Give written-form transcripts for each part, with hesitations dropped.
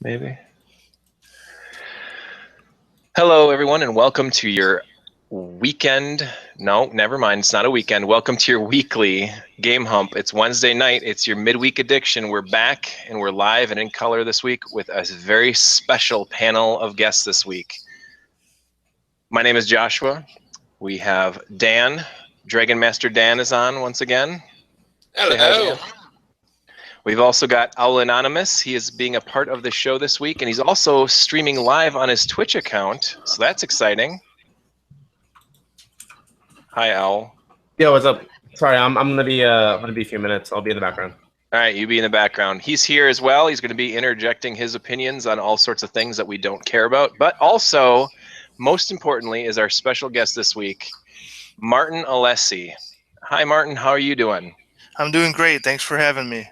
maybe. Hello, everyone, and welcome to your weekend. No, never mind. It's not a weekend. Welcome to your weekly Game Hump. It's Wednesday night. It's your midweek addiction. We're back, and we're live and in color this week with a very special panel of guests this week. My name is Joshua. We have Dan. Dragon Master Dan is on once again. Hello. We've also got Owl Anonymous. He is being a part of the show this week, and he's also streaming live on his Twitch account, so that's exciting. Hi, Owl. Yo, what's up? Sorry, I'm gonna be a few minutes. I'll be in the background. All right, you be in the background. He's here as well. He's going to be interjecting his opinions on all sorts of things that we don't care about, but also, most importantly, is our special guest this week, Martin Alessi. Hi, Martin. How are you doing? I'm doing great. Thanks for having me.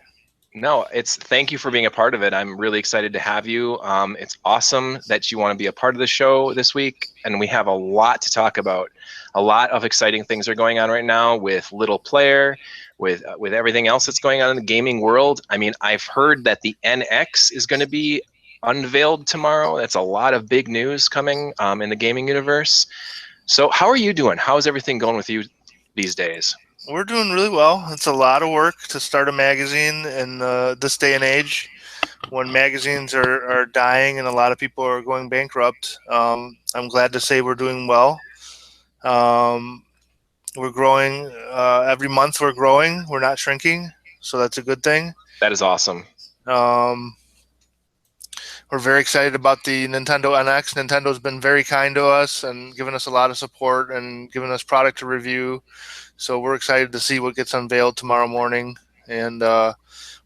No, thank you for being a part of it. I'm really excited to have you. It's awesome that you want to be a part of the show this week, and we have a lot to talk about. A lot of exciting things are going on right now with Little Player, with everything else that's going on in the gaming world. I mean, I've heard that the NX is going to be unveiled tomorrow. That's a lot of big news coming in the gaming universe. So how are you doing? How's everything going with you these days? We're doing really well. It's a lot of work to start a magazine in this day and age when magazines are dying and a lot of people are going bankrupt. I'm glad to say we're doing well. We're growing. Every month we're growing. We're not shrinking, so that's a good thing. That is awesome. We're very excited about the Nintendo NX. Nintendo's been very kind to us and given us a lot of support and given us product to review. So we're excited to see what gets unveiled tomorrow morning, and we're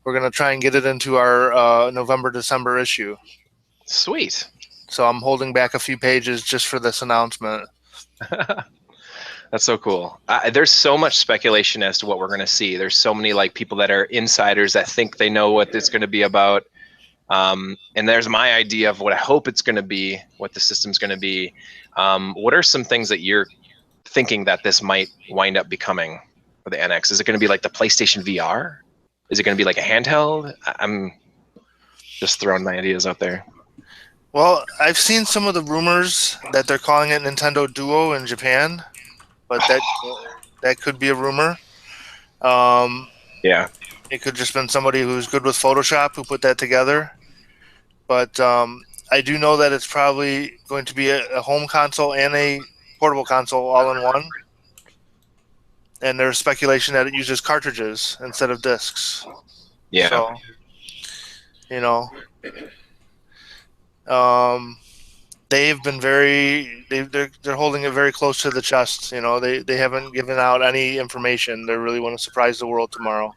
going to try and get it into our November-December issue. Sweet. So I'm holding back a few pages just for this announcement. That's so cool. There's so much speculation as to what we're going to see. There's so many people that are insiders that think they know what it's going to be about. And there's my idea of what I hope it's going to be, what the system's going to be. What are some things that you're thinking that this might wind up becoming for the NX? Is it going to be like the PlayStation VR? Is it going to be like a handheld? I'm just throwing my ideas out there. Well, I've seen some of the rumors that they're calling it Nintendo Duo in Japan, but that could be a rumor. Yeah. It could just been somebody who's good with Photoshop who put that together. But I do know that it's probably going to be a home console and a portable console all in one. And there's speculation that it uses cartridges instead of discs. Yeah. So, they've been they're holding it very close to the chest. They haven't given out any information. They really want to surprise the world tomorrow.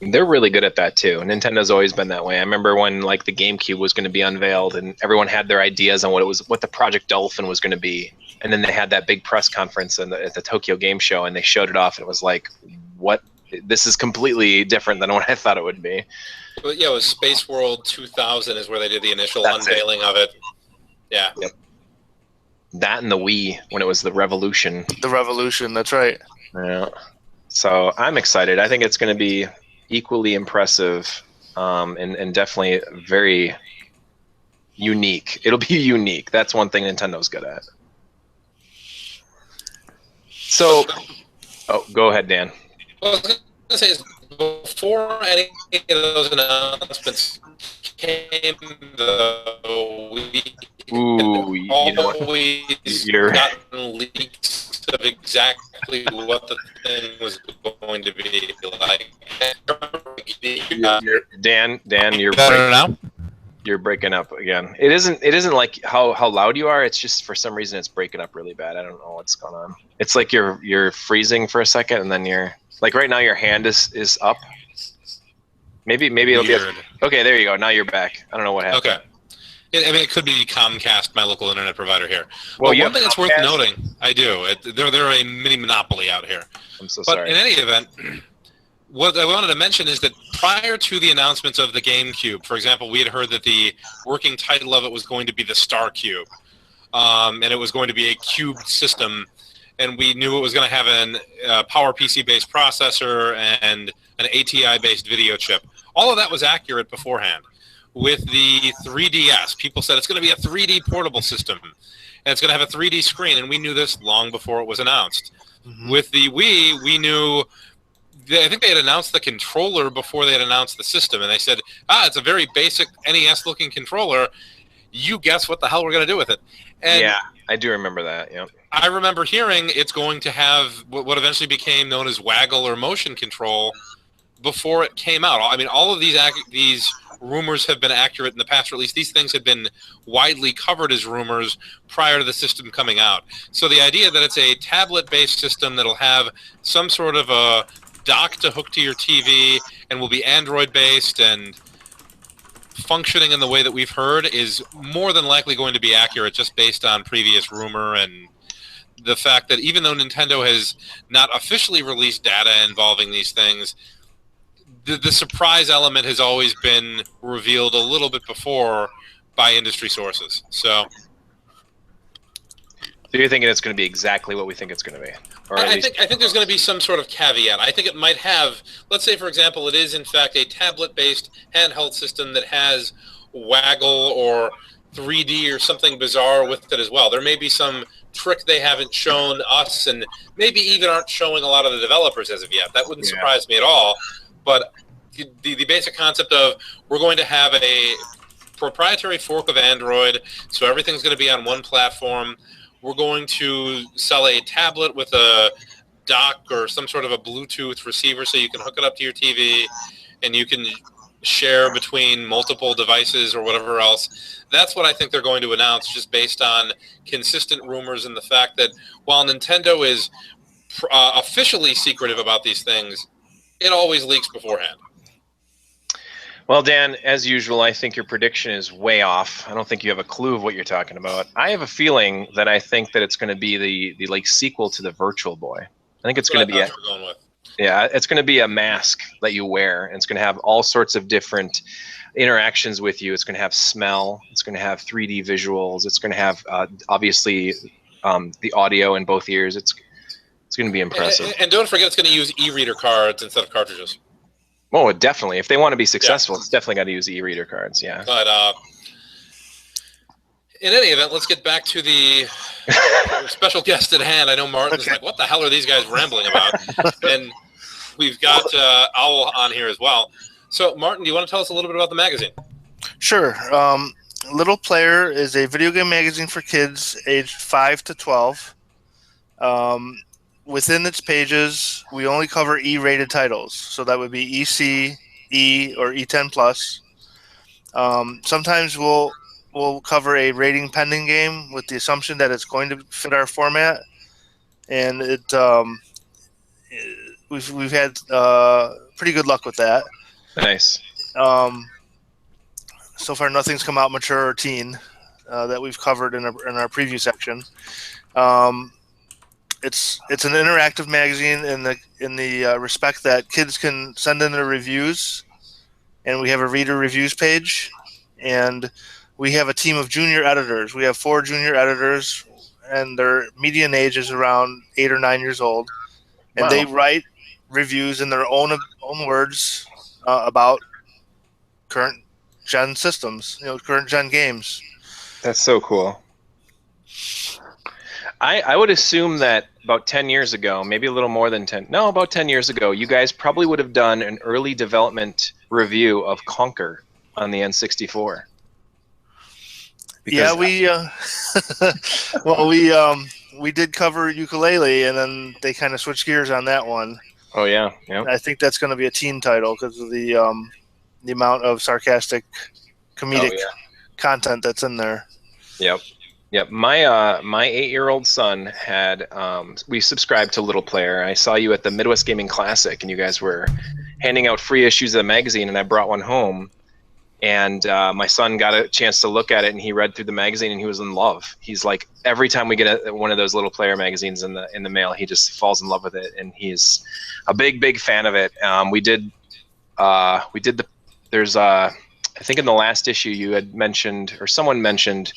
They're really good at that too. Nintendo's always been that way. I remember when the GameCube was going to be unveiled and everyone had their ideas on what the Project Dolphin was going to be. And then they had that big press conference at the Tokyo Game Show and they showed it off and it was like, what? This is completely different than what I thought it would be. Well, yeah, it was Space World 2000 is where they did the initial unveiling of it. Yeah. Yep. That and the Wii when it was the Revolution. The Revolution, that's right. Yeah. So I'm excited. I think it's going to be equally impressive and definitely very unique. It'll be unique. That's one thing Nintendo's good at. So, go ahead, Dan. Well, I was going to say is before any of those announcements came, though, we always gotten leaks of exactly what the thing was going to be like. Dan, you're better now. You're breaking up again. It isn't like how loud you are. It's just for some reason it's breaking up really bad. I don't know what's going on. It's like you're freezing for a second and then you're like right now your hand is up. Maybe it'll be okay. There you go. Now you're back. I don't know what happened. Okay. I mean, it could be Comcast, my local internet provider here. Well, one thing that's worth noting, I do. They're a mini monopoly out here. I'm so sorry. But in any event, what I wanted to mention is that prior to the announcements of the GameCube, for example, we had heard that the working title of it was going to be the Star Cube, and it was going to be a cubed system, and we knew it was going to have a PowerPC-based processor and an ATI-based video chip. All of that was accurate beforehand. with the 3DS. People said it's going to be a 3D portable system, and it's going to have a 3D screen, and we knew this long before it was announced. Mm-hmm. With the Wii, we knew... I think they had announced the controller before they had announced the system, and they said, it's a very basic NES-looking controller. You guess what the hell we're going to do with it. And yeah, I do remember that, yeah. I remember hearing it's going to have what eventually became known as waggle or motion control before it came out. I mean, all of these rumors have been accurate in the past, or at least these things have been widely covered as rumors prior to the system coming out. So the idea that it's a tablet-based system that'll have some sort of a dock to hook to your TV and will be Android-based and functioning in the way that we've heard is more than likely going to be accurate just based on previous rumor and the fact that even though Nintendo has not officially released data involving these things, the surprise element has always been revealed a little bit before by industry sources. So you're thinking it's going to be exactly what we think it's going to be? Or I think there's going to be some sort of caveat. I think it might have, let's say, for example, it is in fact a tablet-based handheld system that has waggle or 3D or something bizarre with it as well. There may be some trick they haven't shown us and maybe even aren't showing a lot of the developers as of yet. That wouldn't surprise me at all. But the basic concept of we're going to have a proprietary fork of Android, so everything's going to be on one platform. We're going to sell a tablet with a dock or some sort of a Bluetooth receiver so you can hook it up to your TV and you can share between multiple devices or whatever else. That's what I think they're going to announce, just based on consistent rumors and the fact that while Nintendo is officially secretive about these things, it always leaks beforehand. Well, Dan, as usual, I think your prediction is way off. I don't think you have a clue of what you're talking about. I have a feeling that I think that it's going to be the like sequel to the Virtual Boy. I think it's going to be it's going to be a mask that you wear, and it's going to have all sorts of different interactions with you. It's going to have smell. It's going to have 3D visuals. It's going to have obviously the audio in both ears. It's going to be impressive. And don't forget, it's going to use e-reader cards instead of cartridges. Oh, definitely. If they want to be successful, it's definitely got to use e-reader cards, yeah. But in any event, let's get back to the special guest at hand. I know Martin's like, what the hell are these guys rambling about? And we've got Owl on here as well. So, Martin, do you want to tell us a little bit about the magazine? Sure. Little Player is a video game magazine for kids aged 5 to 12. Within its pages, we only cover E-rated titles. So that would be EC, E, or E10 plus. Sometimes we'll cover a rating pending game with the assumption that it's going to fit our format, and we've had pretty good luck with that. Nice. So far, nothing's come out mature or teen that we've covered in our preview section. It's an interactive magazine in the respect that kids can send in their reviews, and we have a reader reviews page, and we have a team of junior editors. We have 4 junior editors, and their median age is around 8 or 9 years old, and they write reviews in their own words about current gen systems, current gen games. That's so cool. I would assume that about 10 years ago, maybe a little more than 10, no, about 10 years ago, you guys probably would have done an early development review of Conker on the N64. Yeah, we did cover Ukulele, and then they kind of switched gears on that one. Oh yeah, yeah. I think that's going to be a teen title because of the amount of sarcastic, comedic content that's in there. Yep. Yep, my 8-year-old son had we subscribed to Little Player. I saw you at the Midwest Gaming Classic, and you guys were handing out free issues of the magazine, and I brought one home. And my son got a chance to look at it, and he read through the magazine, and he was in love. He's like, every time we get one of those Little Player magazines in the mail, he just falls in love with it, and he's a big fan of it. There's I think in the last issue you had mentioned, or someone mentioned,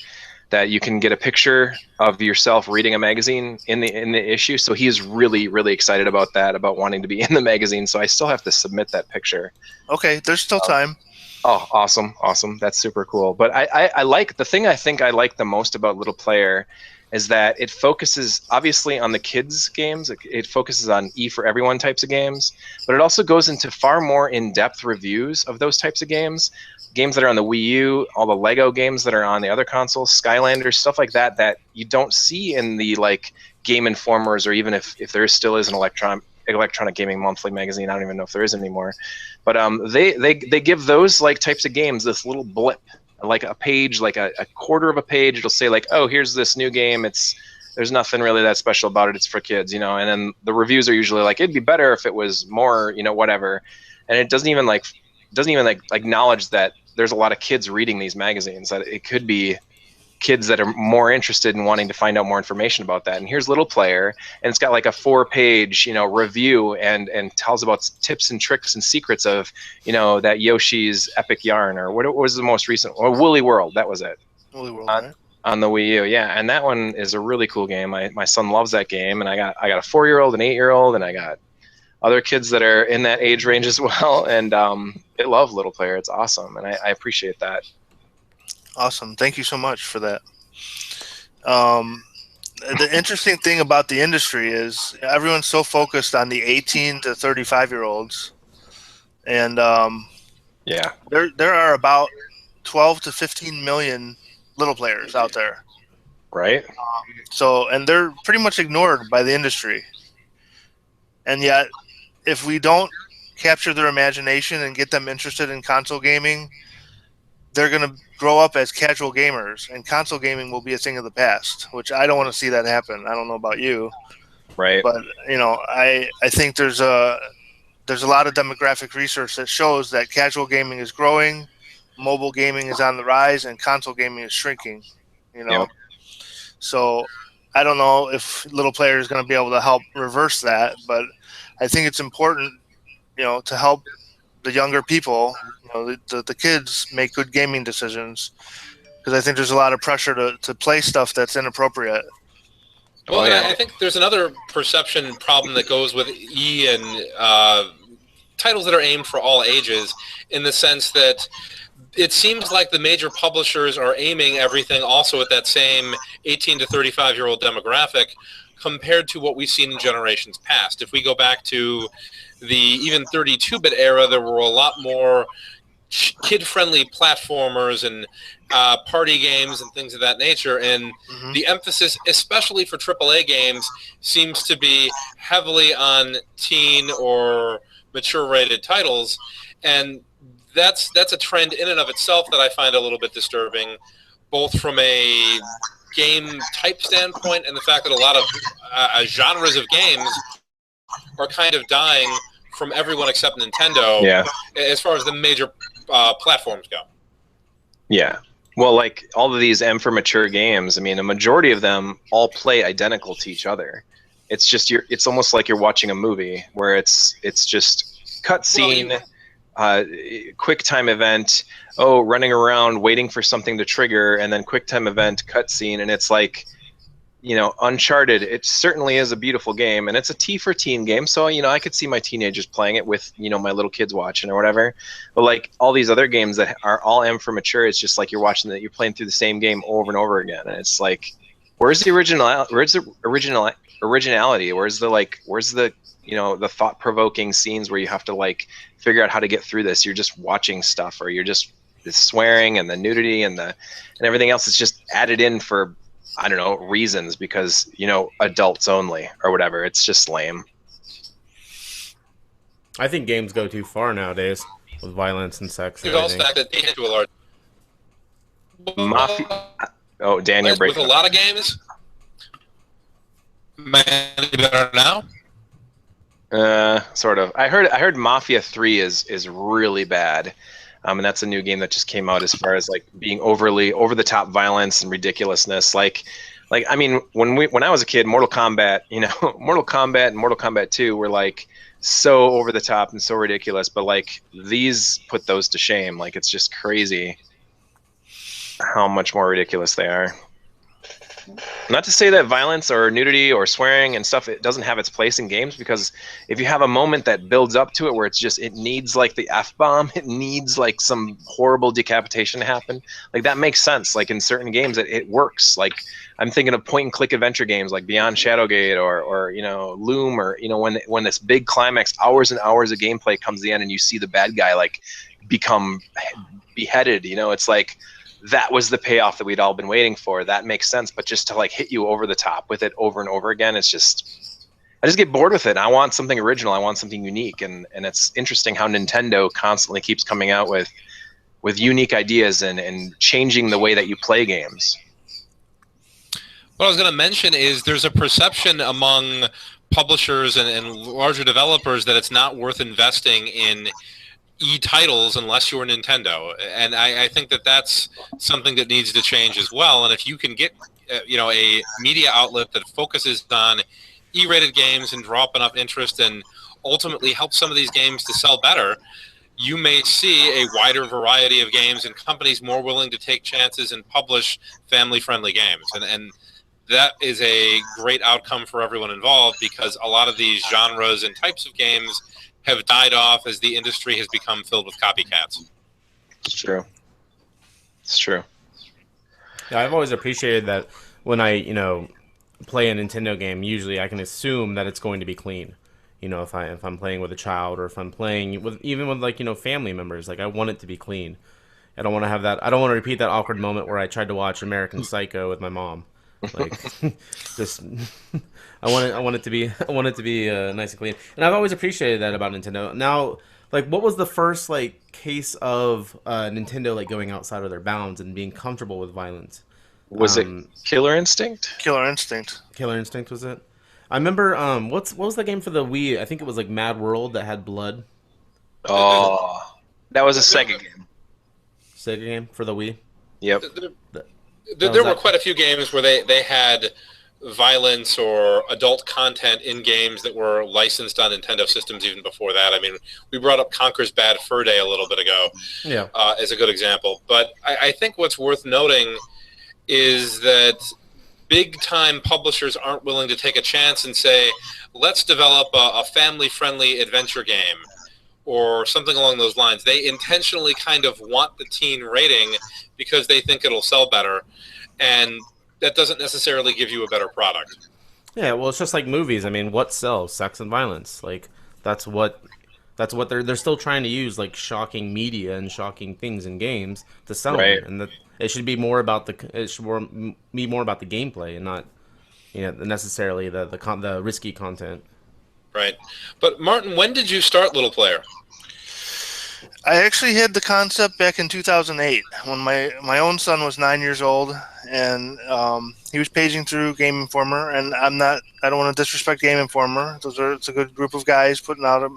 that you can get a picture of yourself reading a magazine in the issue. So he's really excited about that, about wanting to be in the magazine. So I still have to submit that picture. Okay, there's still time. Oh, awesome, awesome. That's super cool. But I like the thing I think I like the most about Little Player is that it focuses obviously on the kids games. It focuses on E for everyone types of games, but it also goes into far more in-depth reviews of those types of games. Games that are on the Wii U, all the Lego games that are on the other consoles, Skylanders, stuff like that that you don't see in the like Game Informers, or even if there still is an electronic gaming monthly magazine. I don't even know if there is anymore. But they give those like types of games this little blip, like a page, like a quarter of a page. It'll say like, oh, here's this new game. There's nothing really that special about it. It's for kids, you know. And then the reviews are usually like, it'd be better if it was more, you know, whatever. And it doesn't even acknowledge that there's a lot of kids reading these magazines. That it could be kids that are more interested in wanting to find out more information about that. And here's Little Player, and it's got like a 4-page, you know, review and tells about tips and tricks and secrets of, you know, that Yoshi's Epic Yarn, or what was the most recent, or Woolly World, that was it. Woolly World, right? On the Wii U, yeah. And that one is a really cool game. My son loves that game, and I got a 4-year-old, an 8-year-old, and I got other kids that are in that age range as well, and they love Little Player. It's awesome, and I appreciate that. Awesome. Thank you so much for that. The interesting thing about the industry is everyone's so focused on the 18 to 35-year-olds. And yeah, there are about 12 to 15 million Little Players out there. Right. And they're pretty much ignored by the industry. And yet, if we don't capture their imagination and get them interested in console gaming, they're going to grow up as casual gamers, and console gaming will be a thing of the past, which I don't want to see that happen. I don't know about you. Right. But, you know, I think there's a lot of demographic research that shows that casual gaming is growing, mobile gaming is on the rise, and console gaming is shrinking, you know. Yep. So I don't know if Little Player is going to be able to help reverse that, but I think it's important, you know, to help the younger people, you know, the kids make good gaming decisions, because I think there's a lot of pressure to play stuff that's inappropriate. Well, and I think there's another perception problem that goes with E and titles that are aimed for all ages, in the sense that it seems like the major publishers are aiming everything also at that same 18 to 35-year-old demographic, compared to what we've seen in generations past. If we go back to the even 32-bit era, there were a lot more kid-friendly platformers and party games and things of that nature, and the emphasis, especially for AAA games, seems to be heavily on teen or mature-rated titles, and that's a trend in and of itself that I find a little bit disturbing, both from a game type standpoint and the fact that a lot of genres of games are kind of dying from everyone except Nintendo, as far as the major platforms go. Yeah. Well, like all of these M for mature games, I mean, a majority of them all play identical to each other. It's just it's almost like you're watching a movie where it's just cutscene, quick time event, running around waiting for something to trigger, and then quick time event, cutscene, and it's like, you know, Uncharted, it certainly is a beautiful game, and it's a T for teen game, so, you know, I could see my teenagers playing it with, you know, my little kids watching or whatever. But like all these other games that are all M for mature, it's just like you're watching that, you're playing through the same game over and over again, and it's like, where's the originality? Where's the you know, the thought-provoking scenes where you have to like figure out how to get through this? You're just watching stuff, or you're just the swearing and the nudity and everything else is just added in for, I don't know, reasons, because, you know, adults only or whatever. It's just lame. I think games go too far nowadays with violence and sex. We've all stacked it into a large. Mafia. Oh, Dan, you're breaking. With a lot of games. Man, better now. Sort of. I heard Mafia 3 is really bad. And that's a new game that just came out, as far as like being overly over the top violence and ridiculousness. Like I mean, when I was a kid, Mortal Kombat, you know, Mortal Kombat and Mortal Kombat 2 were like so over the top and so ridiculous, but like these put those to shame. Like, it's just crazy how much more ridiculous they are. Not to say that violence or nudity or swearing and stuff, it doesn't have its place in games, because if you have a moment that builds up to it where it needs like the F-bomb, it needs like some horrible decapitation to happen, like that makes sense. Like in certain games, it works. Like I'm thinking of point and click adventure games like Beyond Shadowgate or Loom, or when this big climax, hours and hours of gameplay comes to the end and you see the bad guy like become beheaded, it's like, that was the payoff that we'd all been waiting for. That makes sense. But just to like hit you over the top with it over and over again, I just get bored with it. I want something original. I want something unique. And it's interesting how Nintendo constantly keeps coming out with unique ideas and changing the way that you play games. What I was going to mention is there's a perception among publishers and larger developers that it's not worth investing in e-titles unless you're Nintendo, and I think that that's something that needs to change as well. And if you can get a media outlet that focuses on E-rated games and draw up enough interest and ultimately help some of these games to sell better, you may see a wider variety of games and companies more willing to take chances and publish family-friendly games. And that is a great outcome for everyone involved, because a lot of these genres and types of games have died off as the industry has become filled with copycats. It's true. It's true. Yeah, I've always appreciated that when I, play a Nintendo game, usually I can assume that it's going to be clean. If I'm playing with a child, or if I'm playing with family members, like I want it to be clean. I don't want to have that. I don't want to repeat that awkward moment where I tried to watch American Psycho with my mom. Like, just I want it to be nice and clean. And I've always appreciated that about Nintendo. Now, like, what was the first case of Nintendo going outside of their bounds and being comfortable with violence? Was it Killer Instinct? Killer Instinct. Killer Instinct, was it? I remember. What was the game for the Wii? I think it was Mad World that had blood. Oh, that was a Sega game. Sega game for the Wii. Yep. There were quite a few games where they had violence or adult content in games that were licensed on Nintendo systems even before that. I mean, we brought up Conker's Bad Fur Day a little bit ago as a good example. But I think what's worth noting is that big-time publishers aren't willing to take a chance and say, let's develop a family-friendly adventure game or something along those lines. They intentionally kind of want the teen rating because they think it'll sell better, and that doesn't necessarily give you a better product. Yeah, well, it's just like movies. I mean, what sells? Sex and violence. That's what they're still trying to use, shocking media and shocking things in games to sell them. And that it should be more about the gameplay and not necessarily the risky content. Right. But Martin, when did you start Little Player? I actually had the concept back in 2008 when my own son was 9 years old, and he was paging through Game Informer. And I don't want to disrespect Game Informer. It's a good group of guys putting out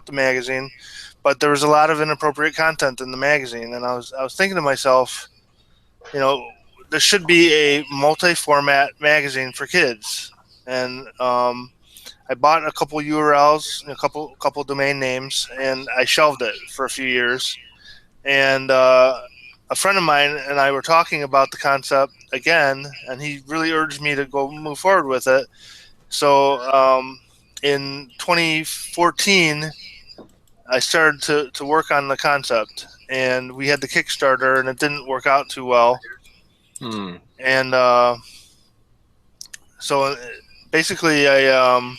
the magazine, but there was a lot of inappropriate content in the magazine, and I was thinking to myself, there should be a multi-format magazine for kids, and I bought a couple URLs, a couple domain names, and I shelved it for a few years. And a friend of mine and I were talking about the concept again, and he really urged me to go move forward with it. So in 2014, I started to work on the concept, and we had the Kickstarter, and it didn't work out too well. And so basically I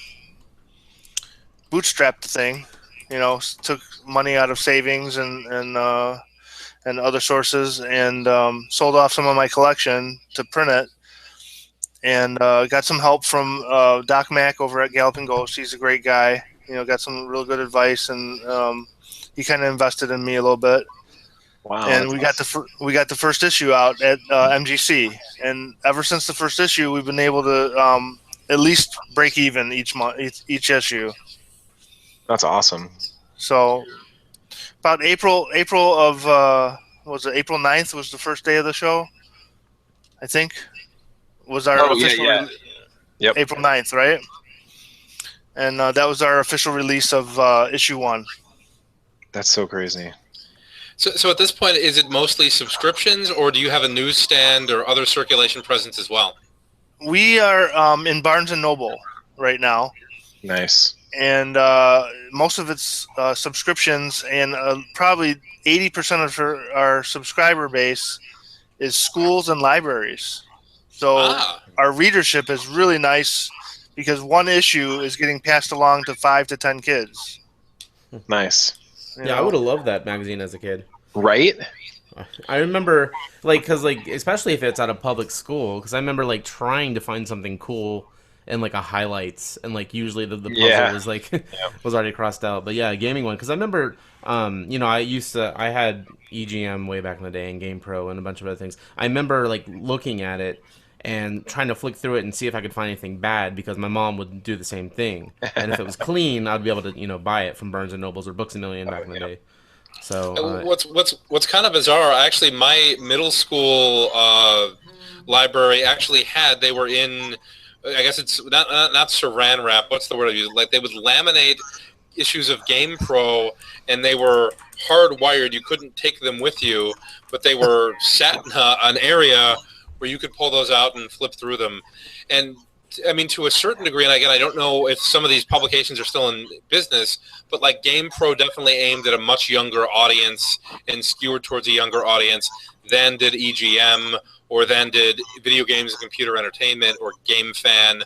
bootstrapped the thing, took money out of savings and other sources, and sold off some of my collection to print it, and got some help from Doc Mack over at Galloping Ghost. He's a great guy. Got some real good advice, and he kind of invested in me a little bit. Wow! And we got the first issue out at MGC, and ever since the first issue, we've been able to at least break even each month, each issue. That's awesome. So about April of was it April 9th was the first day of the show, I think, was our official Yep. April 9th, right? And that was our official release of issue 1. That's so crazy. So at this point, is it mostly subscriptions, or do you have a newsstand or other circulation presence as well? We are in Barnes and Noble right now, Nice. and most of its subscriptions, and probably 80% of our subscriber base is schools and libraries. So our readership is really nice because one issue is getting passed along to 5 to 10 kids. Nice. Yeah, I would have loved that magazine as a kid. Right? I remember, because especially if it's at a public school, because I remember trying to find something cool in a highlights, and usually the puzzle was was already crossed out. But yeah, a gaming one, because I remember, I had EGM way back in the day and Game Pro and a bunch of other things. I remember looking at it and trying to flick through it and see if I could find anything bad, because my mom would do the same thing, and if it was clean, I'd be able to buy it from Barnes and Nobles or Books a Million back in the day. So what's kind of bizarre, actually, my middle school library actually they were in, I guess it's not saran wrap. What's the word I use? They would laminate issues of Game Pro, and they were hardwired. You couldn't take them with you, but they were sat in an area where you could pull those out and flip through them. And I mean, to a certain degree, and again, I don't know if some of these publications are still in business, but Game Pro definitely aimed at a much younger audience and skewered towards a younger audience than did EGM, or then did Video Games and Computer Entertainment, or Game Fan,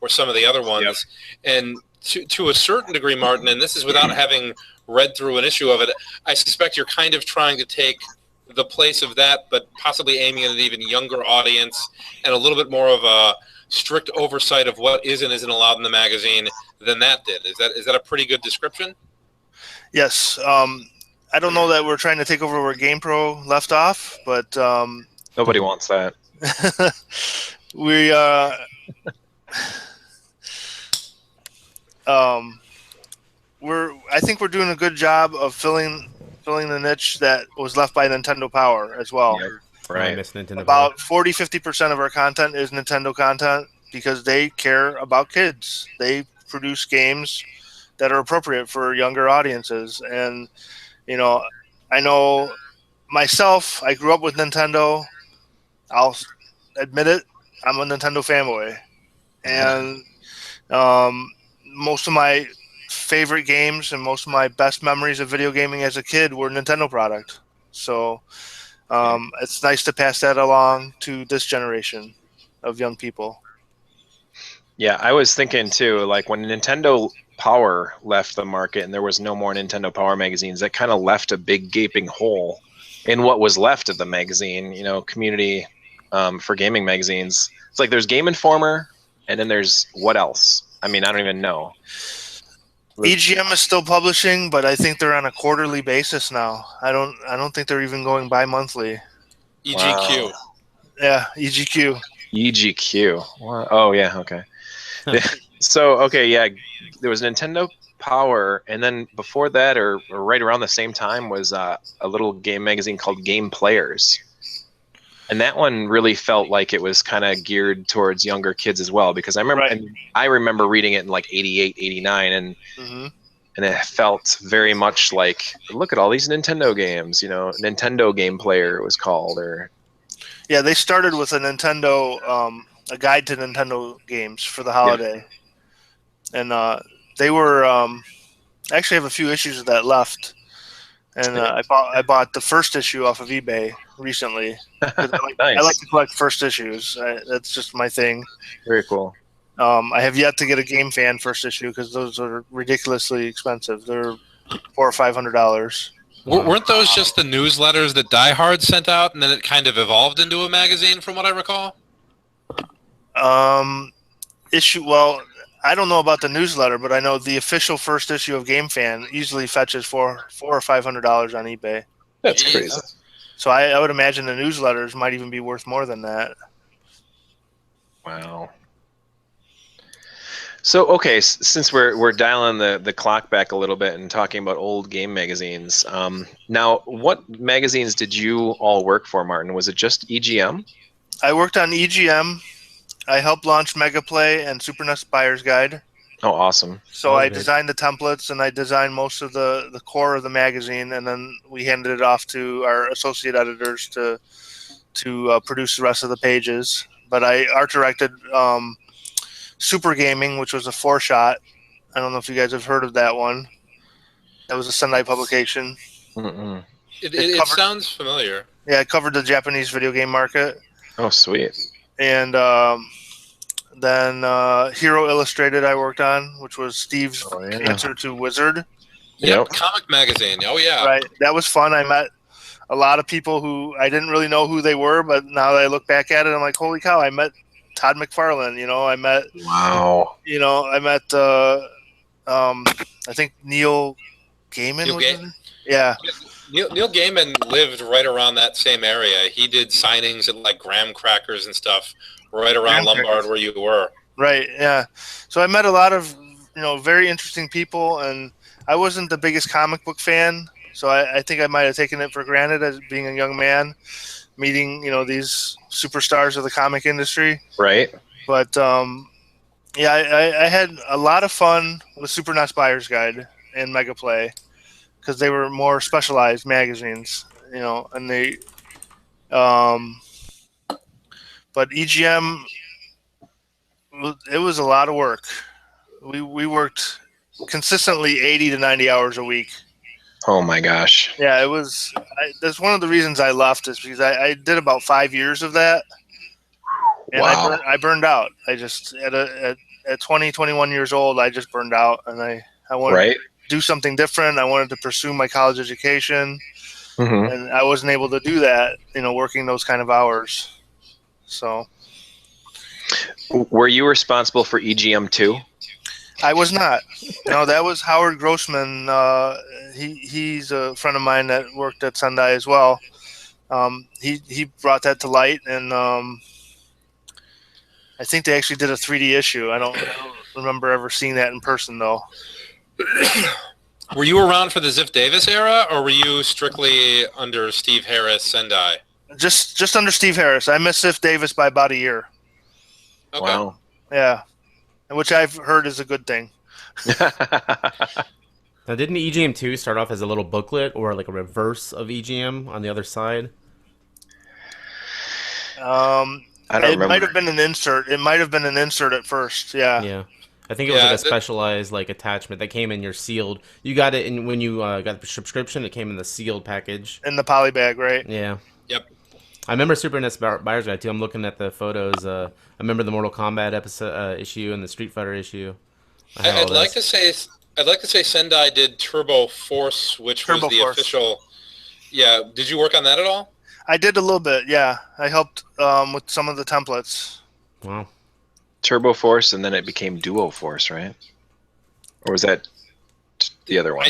or some of the other ones. Yep. And to a certain degree, Martin, and this is without having read through an issue of it, I suspect you're kind of trying to take the place of that, but possibly aiming at an even younger audience and a little bit more of a strict oversight of what is and isn't allowed in the magazine than that did. Is that a pretty good description? Yes. I don't know that we're trying to take over where Game Pro left off, but nobody wants that. We I think we're doing a good job of filling the niche that was left by Nintendo Power as well. Yep. Right. About 40-50% of our content is Nintendo content because they care about kids. They produce games that are appropriate for younger audiences. And, I know myself, I grew up with Nintendo. I'll admit it, I'm a Nintendo fanboy. And most of my favorite games and most of my best memories of video gaming as a kid were Nintendo product. So it's nice to pass that along to this generation of young people. Yeah, I was thinking too, when Nintendo Power left the market and there was no more Nintendo Power magazines, that kind of left a big gaping hole in what was left of the magazine, community for gaming magazines. It's there's Game Informer, and then there's what else? I mean, I don't even know. EGM is still publishing, but I think they're on a quarterly basis now. I don't think they're even going bi-monthly. EGQ. Wow. Yeah, EGQ. EGQ. Wow. Oh yeah, okay. So okay, yeah, there was Nintendo Power, and then before that, or right around the same time, was a little game magazine called Game Players. And that one really felt like it was kind of geared towards younger kids as well, because I remember reading it in 88, 89, and and it felt very much like, look at all these Nintendo games, Nintendo Game Player it was called. Yeah, they started with a Nintendo, a guide to Nintendo games for the holiday. Yeah. And they were, actually have a few issues of that left. And I bought the first issue off of eBay recently. Nice. I like to collect first issues. That's just my thing. Very cool. I have yet to get a Game Fan first issue because those are ridiculously expensive. They're $400 or $500. Weren't those just the newsletters that Die Hard sent out, and then it kind of evolved into a magazine, from what I recall? Well, I don't know about the newsletter, but I know the official first issue of Game Fan easily fetches $400 or $500 on eBay. That's crazy. So I would imagine the newsletters might even be worth more than that. Wow. So okay, since we're dialing the clock back a little bit and talking about old game magazines, now what magazines did you all work for, Martin? Was it just EGM? I worked on EGM. I helped launch Megaplay and Super NES Buyer's Guide. Oh, awesome. So I designed the templates, and I designed most of the core of the magazine, and then we handed it off to our associate editors to produce the rest of the pages. but I art directed Super Gaming, which was a 4-shot. I don't know if you guys have heard of that one. That was a Sendai publication. Mm-mm. It sounds familiar. Yeah, it covered the Japanese video game market. Oh, sweet. And then Hero Illustrated I worked on, which was Steve's answer to Wizard. Yep, comic magazine. Oh, yeah. Right. That was fun. I met a lot of people who I didn't really know who they were, but now that I look back at it, I'm like, holy cow, I met Todd McFarlane. I met... Wow. I met, I think Neil Gaiman. Yeah. Neil Gaiman lived right around that same area. He did signings at like Graham Crackers and stuff right around Lombard where you were. Right, yeah. So I met a lot of, very interesting people, and I wasn't the biggest comic book fan, so I think I might have taken it for granted as being a young man, meeting, these superstars of the comic industry. Right. But, yeah, I had a lot of fun with Super NES Buyer's Guide and Mega Play, because they were more specialized magazines, and they, but EGM, it was a lot of work. We worked consistently 80 to 90 hours a week. Oh my gosh. Yeah, it was. That's one of the reasons I left, is because I did about 5 years of that, and wow. I burned out. I just at 20, 21 years old, I just burned out, and I wanted to do something different. I wanted to pursue my college education, and I wasn't able to do that, working those kind of hours. So, were you responsible for EGM too? I was not. No, that was Howard Grossman. He's a friend of mine that worked at Sendai as well. He brought that to light, and I think they actually did a 3D issue. I don't remember ever seeing that in person, though. Were you around for the Ziff Davis era, or were you strictly under Steve Harris Sendai? Just under Steve Harris. I missed Ziff Davis by about a year. Okay. Wow. Yeah, which I've heard is a good thing. Now, didn't EGM 2 start off as a little booklet or like a reverse of EGM on the other side? I don't remember. It might have been an insert. It might have been an insert at first. Yeah. Yeah. I think it was like a specialized attachment that came in your sealed. You got it in when you got the subscription. It came in the sealed package. In the poly bag, right? Yeah. Yep. I remember Super NES Buyer's Guide too. I'm looking at the photos. I remember the Mortal Kombat episode issue and the Street Fighter issue. I'd like to say Sendai did Turbo Force, which was the official. Yeah. Did you work on that at all? I did a little bit. Yeah, I helped with some of the templates. Wow. Turbo Force, and then it became Duo Force, right? Or was that the other one?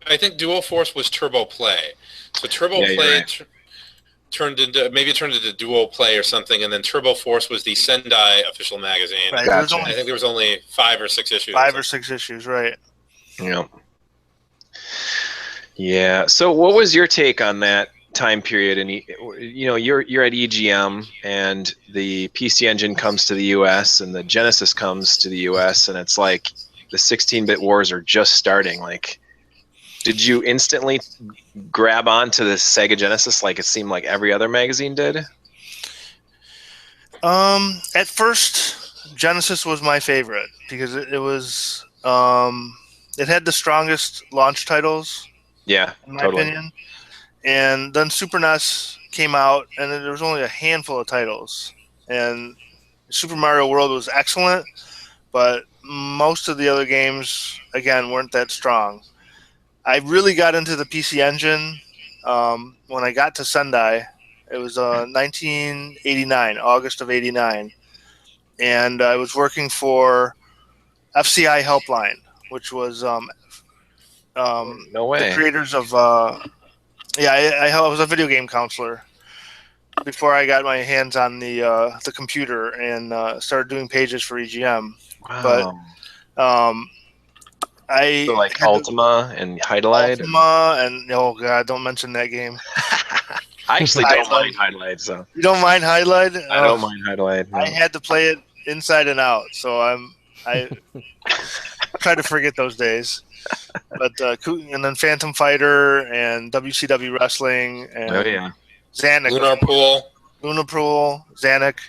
I think Duo Force was Turbo Play. So Turbo Play turned into Duo Play or something, and then Turbo Force was the Sendai official magazine. Right. Gotcha. I think there was only 5 or 6 issues. 5 or 6 issues, right? Yeah. Yeah. So, what was your take on that time period? And you're at EGM, and the PC Engine comes to the US, and the Genesis comes to the US, and it's like the 16-bit wars are just starting. Like, did you instantly grab onto the Sega Genesis like it seemed like every other magazine did? At first, Genesis was my favorite because it was it had the strongest launch titles. Yeah, in my opinion. And then Super NES came out, and there was only a handful of titles. And Super Mario World was excellent, but most of the other games, again, weren't that strong. I really got into the PC Engine when I got to Sendai. It was 1989, August of 89. And I was working for FCI Helpline, which was no way. the creators of... I was a video game counselor before I got my hands on the computer and started doing pages for EGM. Wow. But so like Ultima and Hydlide? Ultima and oh god, don't mention that game. I actually don't mind Hydlide. So you don't mind Hydlide? I don't mind Hydlide. No. I had to play it inside and out, so I try to forget those days. But and then Phantom Fighter and WCW Wrestling and Zanuck, Lunar Pool, Zanuck.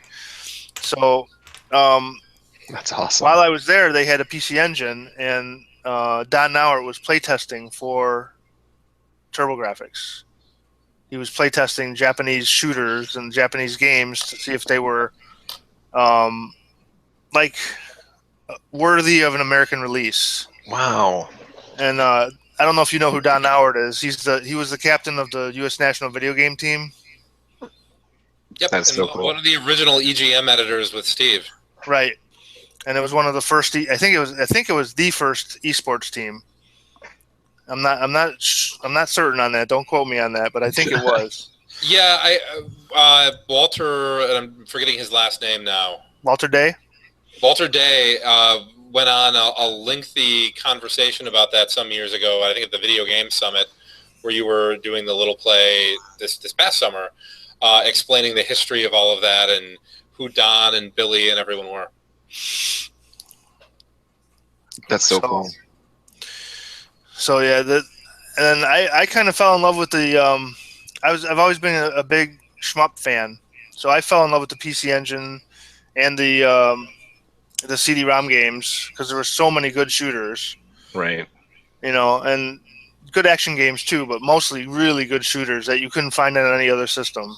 So That's awesome. while I was there, they had a PC Engine, and Don Nauert was playtesting for TurboGrafx. He was playtesting Japanese shooters and Japanese games to see if they were like worthy of an American release. Wow. And I don't know if you know who Don Nauert is. He was the captain of the U.S. national video game team. Yep, That's and so cool. one of the original EGM editors with Steve. Right, and it was one of the first. I think it was the first esports team. I'm not certain on that. Don't quote me on that, but I think it was. Yeah, Walter, and I'm forgetting his last name now. Walter Day. Walter Day went on a lengthy conversation about that some years ago. I think at the Video Game Summit, where you were doing the little play this past summer, explaining the history of all of that and who Don and Billy and everyone were. That's so cool. So yeah, and I kind of fell in love with the. I've always been a big shmup fan, so I fell in love with the PC Engine and the CD-ROM games because there were so many good shooters. Right. You know, and good action games too, but mostly really good shooters that you couldn't find on any other system.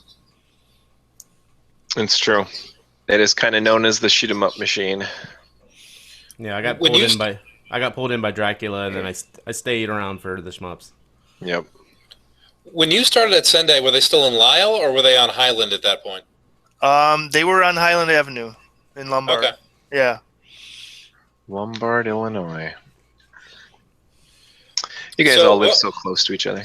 It's true. It is kind of known as the shoot 'em up machine. Yeah, I got pulled in by Dracula, and then I stayed around for the shmups. Yep. When you started at Sendai, were they still in Lyle or were they on Highland at that point? They were on Highland Avenue in Lombard. Okay. Yeah. Lombard, Illinois. You guys all live so close to each other.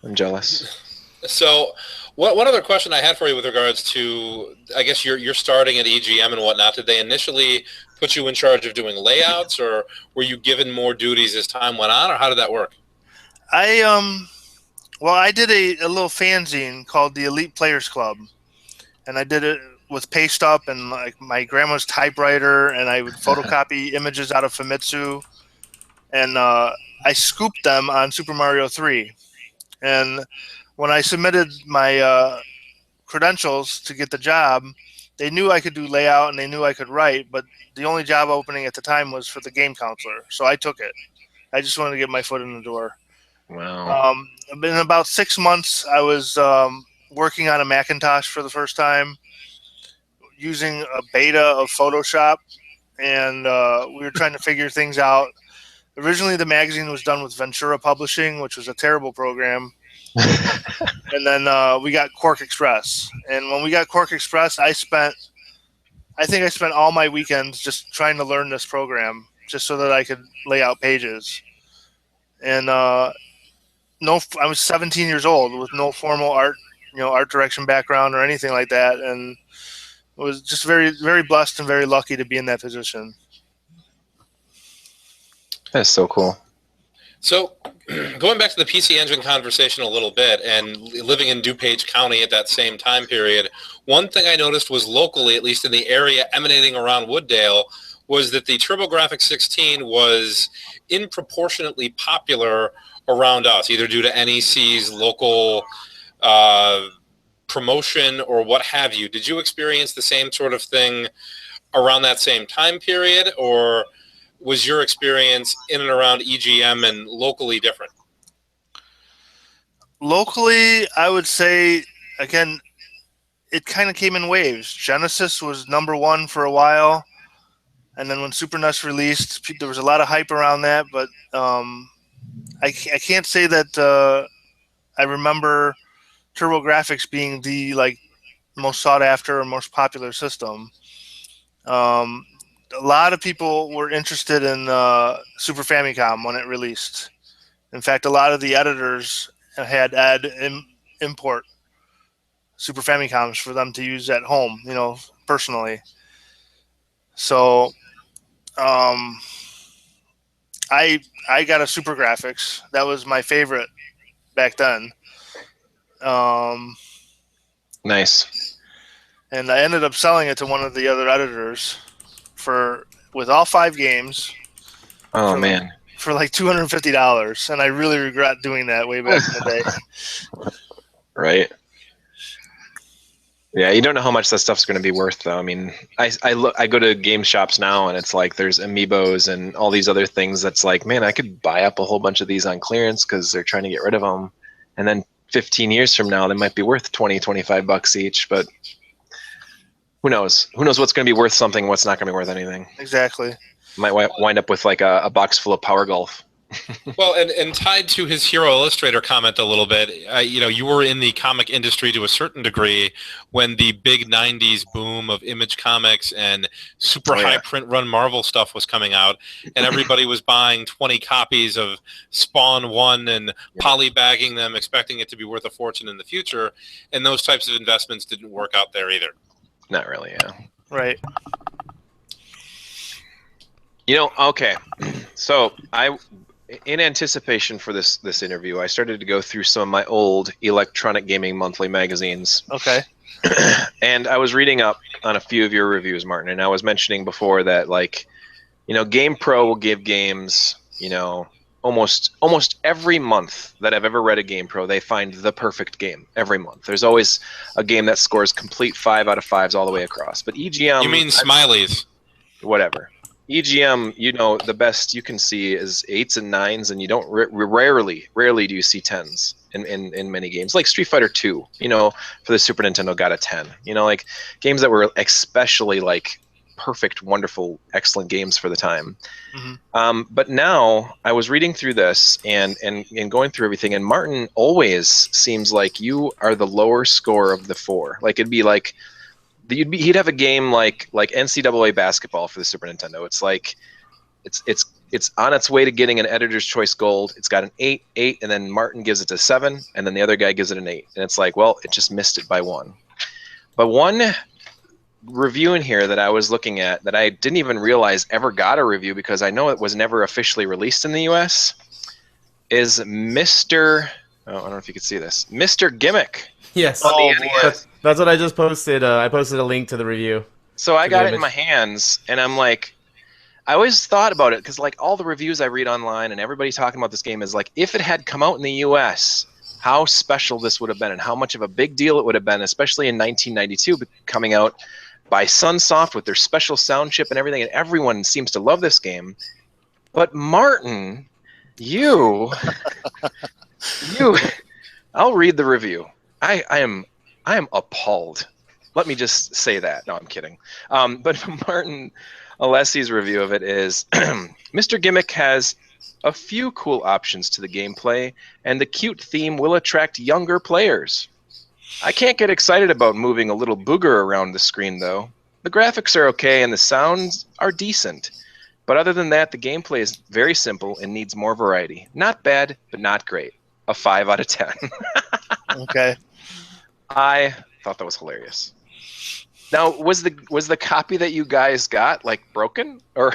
I'm jealous. So, one other question I had for you with regards to, I guess you're starting at EGM and whatnot. Did they initially put you in charge of doing layouts, or were you given more duties as time went on, or how did that work? Well, I did a little fanzine called the Elite Players Club, and I did it with paste up and like my grandma's typewriter, and I would photocopy images out of Famitsu, and I scooped them on Super Mario 3. And when I submitted my credentials to get the job, they knew I could do layout and they knew I could write, but the only job opening at the time was for the game counselor, so I took it. I just wanted to get my foot in the door. Wow. In about 6 months, I was working on a Macintosh for the first time, using a beta of Photoshop, and we were trying to figure things out. Originally, the magazine was done with Ventura Publishing, which was a terrible program. And then we got Quark Express. And when we got Quark Express, I think I spent all my weekends just trying to learn this program, just so that I could lay out pages. And I was 17 years old with no formal art direction background or anything like that, and was just very, very blessed and very lucky to be in that position. That's so cool. So, going back to the PC Engine conversation a little bit, and living in DuPage County at that same time period, one thing I noticed was locally, at least in the area emanating around Wooddale, was that the TurboGrafx 16 was disproportionately popular around us, either due to NEC's local promotion or what have you. Did you experience the same sort of thing around that same time period, or was your experience in and around EGM and locally different? Locally, I would say, again, it kind of came in waves. Genesis was #1 for a while, and then when Super NES released, there was a lot of hype around that, but I can't say that I remember TurboGrafx being the most sought after or most popular system. A lot of people were interested in Super Famicom when it released. In fact, a lot of the editors had import Super Famicoms for them to use at home, personally. So I got a Super Graphics. That was my favorite back then. Nice. And I ended up selling it to one of the other editors with all 5 games. Oh, man. For like $250, and I really regret doing that way back in the day. Right. Yeah, you don't know how much that stuff's going to be worth, though. I mean, I go to game shops now, and it's like there's amiibos and all these other things. That's like, man, I could buy up a whole bunch of these on clearance because they're trying to get rid of them, and then 15 years from now, they might be worth 20, 25 bucks each. But who knows? Who knows what's going to be worth something, what's not going to be worth anything? Exactly. Might wind up with like a box full of Power Golf. Well, and tied to his Hero Illustrator comment a little bit, you were in the comic industry to a certain degree when the big 90s boom of Image Comics and super high print run Marvel stuff was coming out, and everybody was buying 20 copies of Spawn 1 and polybagging them, expecting it to be worth a fortune in the future, and those types of investments didn't work out there either. Not really, yeah. Right. Okay. So in anticipation for this interview, I started to go through some of my old Electronic Gaming Monthly magazines. Okay. And I was reading up on a few of your reviews, Martin, and I was mentioning before that, like, GamePro will give games, almost every month that I've ever read a GamePro, they find the perfect game every month. There's always a game that scores complete 5 out of 5s all the way across. But EGM... You mean smileys. Whatever. EGM, the best you can see is 8s and 9s, and you don't rarely do you see 10s in many games. Like Street Fighter 2, for the Super Nintendo got a 10. Like games that were especially like perfect, wonderful, excellent games for the time. Mm-hmm. But now I was reading through this and going through everything, and Martin always seems like you are the lower score of the 4. Like it'd be like he'd have a game like NCAA basketball for the Super Nintendo. It's like it's on its way to getting an Editor's Choice Gold. It's got an 8, and then Martin gives it a 7, and then the other guy gives it an 8. And it's like, well, it just missed it by 1. But one review in here that I was looking at that I didn't even realize ever got a review because I know it was never officially released in the US is Mr. Oh, I don't know if you could see this. Mr. Gimmick. Yes. That's what I just posted. I posted a link to the review. So I got it in my hands, and I'm like, I always thought about it because like all the reviews I read online and everybody talking about this game is like, if it had come out in the U.S., how special this would have been and how much of a big deal it would have been, especially in 1992, coming out by Sunsoft with their special sound chip and everything, and everyone seems to love this game. But Martin, I'll read the review. I am appalled. Let me just say that. No, I'm kidding. But Martin Alessi's review of it is, Mr. Gimmick has a few cool options to the gameplay, and the cute theme will attract younger players. I can't get excited about moving a little booger around the screen, though. The graphics are okay, and the sounds are decent. But other than that, the gameplay is very simple and needs more variety. Not bad, but not great. A 5 out of 10. Okay. I thought that was hilarious. Now, was the copy that you guys got like broken, or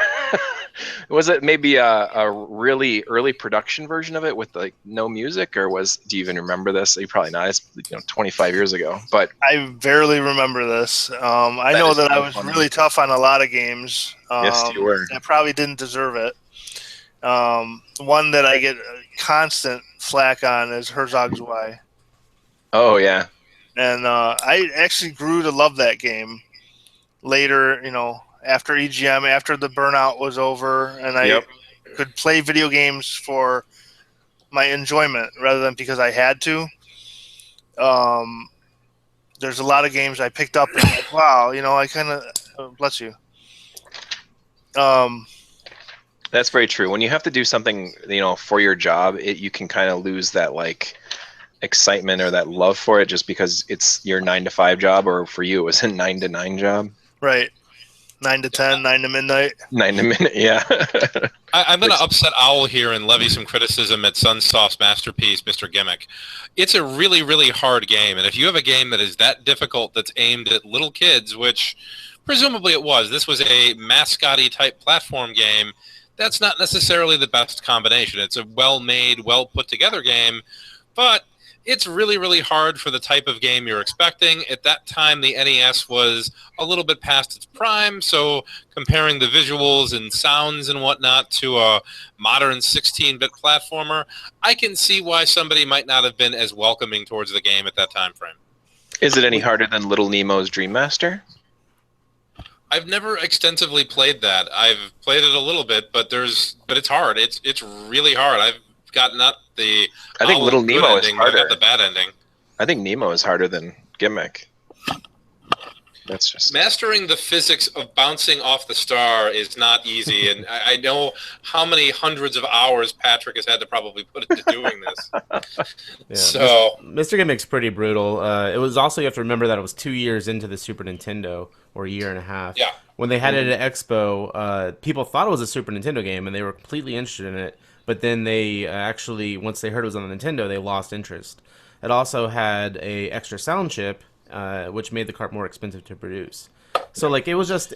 was it maybe a really early production version of it with like no music, or do you even remember this? You probably not. It's 25 years ago, but I barely remember this. I know that I was really tough on a lot of games. Yes, you were. I probably didn't deserve it. One that I get constant flack on is Herzog's Y. Oh yeah. And I actually grew to love that game later, after EGM, after the burnout was over, and I could play video games for my enjoyment rather than because I had to. There's a lot of games I picked up and I'm like, wow, I kind of, bless you. That's very true. When you have to do something, for your job, you can kind of lose that like excitement or that love for it just because it's your 9-to-5 job, or for you it was a 9-to-9 job. Right. 9 to 10, 9 to midnight. 9 to midnight, yeah. I'm going to upset Owl here and levy some criticism at Sunsoft's masterpiece, Mr. Gimmick. It's a really, really hard game, and if you have a game that is that difficult that's aimed at little kids, which presumably it was, this was a mascot-y type platform game, that's not necessarily the best combination. It's a well-made, well-put-together game, but it's really, really hard for the type of game you're expecting. At that time, the NES was a little bit past its prime, so comparing the visuals and sounds and whatnot to a modern 16-bit platformer, I can see why somebody might not have been as welcoming towards the game at that time frame. Is it any harder than Little Nemo's Dream Master? I've never extensively played that. I've played it a little bit, but it's hard. It's really hard. I've got not the I think Little good Nemo is ending, but I harder. got the bad ending. I think Nemo is harder than Gimmick. That's just Mastering the physics of bouncing off the star is not easy, and I know how many hundreds of hours Patrick has had to probably put into doing this. Yeah. So, Mr. Gimmick's pretty brutal. It was also, you have to remember that it was 2 years into the Super Nintendo, or a year and a half. yeah. When they had it at Expo, people thought it was a Super Nintendo game, and they were completely interested in it. But then they actually, once they heard it was on the Nintendo, they lost interest. It also had a extra sound chip, which made the cart more expensive to produce. So like it was just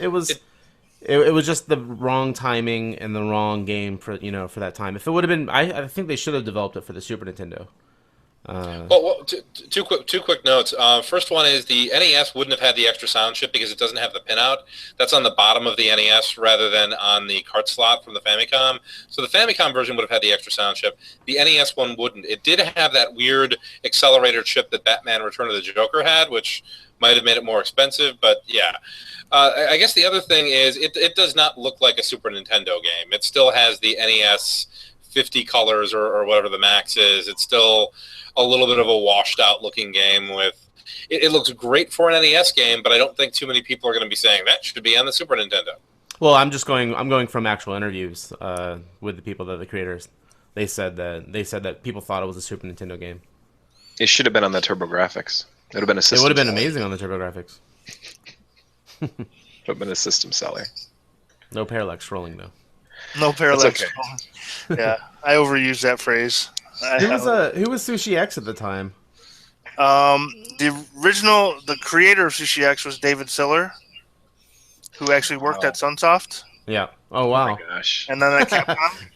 the wrong timing and the wrong game for that time. If it would have been, I think they should have developed it for the Super Nintendo. Well, two quick notes. First one is the NES wouldn't have had the extra sound chip because it doesn't have the pinout. That's on the bottom of the NES rather than on the cart slot from the Famicom. So the Famicom version would have had the extra sound chip. The NES one wouldn't. It did have that weird accelerator chip that Batman Return of the Joker had, which might have made it more expensive, but yeah. I guess the other thing is it does not look like a Super Nintendo game. It still has the NES 50 colors or whatever the max is. It's still a little bit of a washed out looking game with it looks great for an NES game, but I don't think too many people are going to be saying that should be on the Super Nintendo. Well, I'm going from actual interviews with the people that are the creators. They said that people thought it was a Super Nintendo game. It should have been on the TurboGrafx. It would have been a system. It would have been amazing on the TurboGrafx. It would have been a system seller. No parallax scrolling though. No parallax. Okay. Yeah, I overused that phrase. Who was Sushi X at the time? The creator of Sushi X was David Siller, who actually worked at Sunsoft. Yeah. Oh wow. Oh my gosh. And then at Capcom.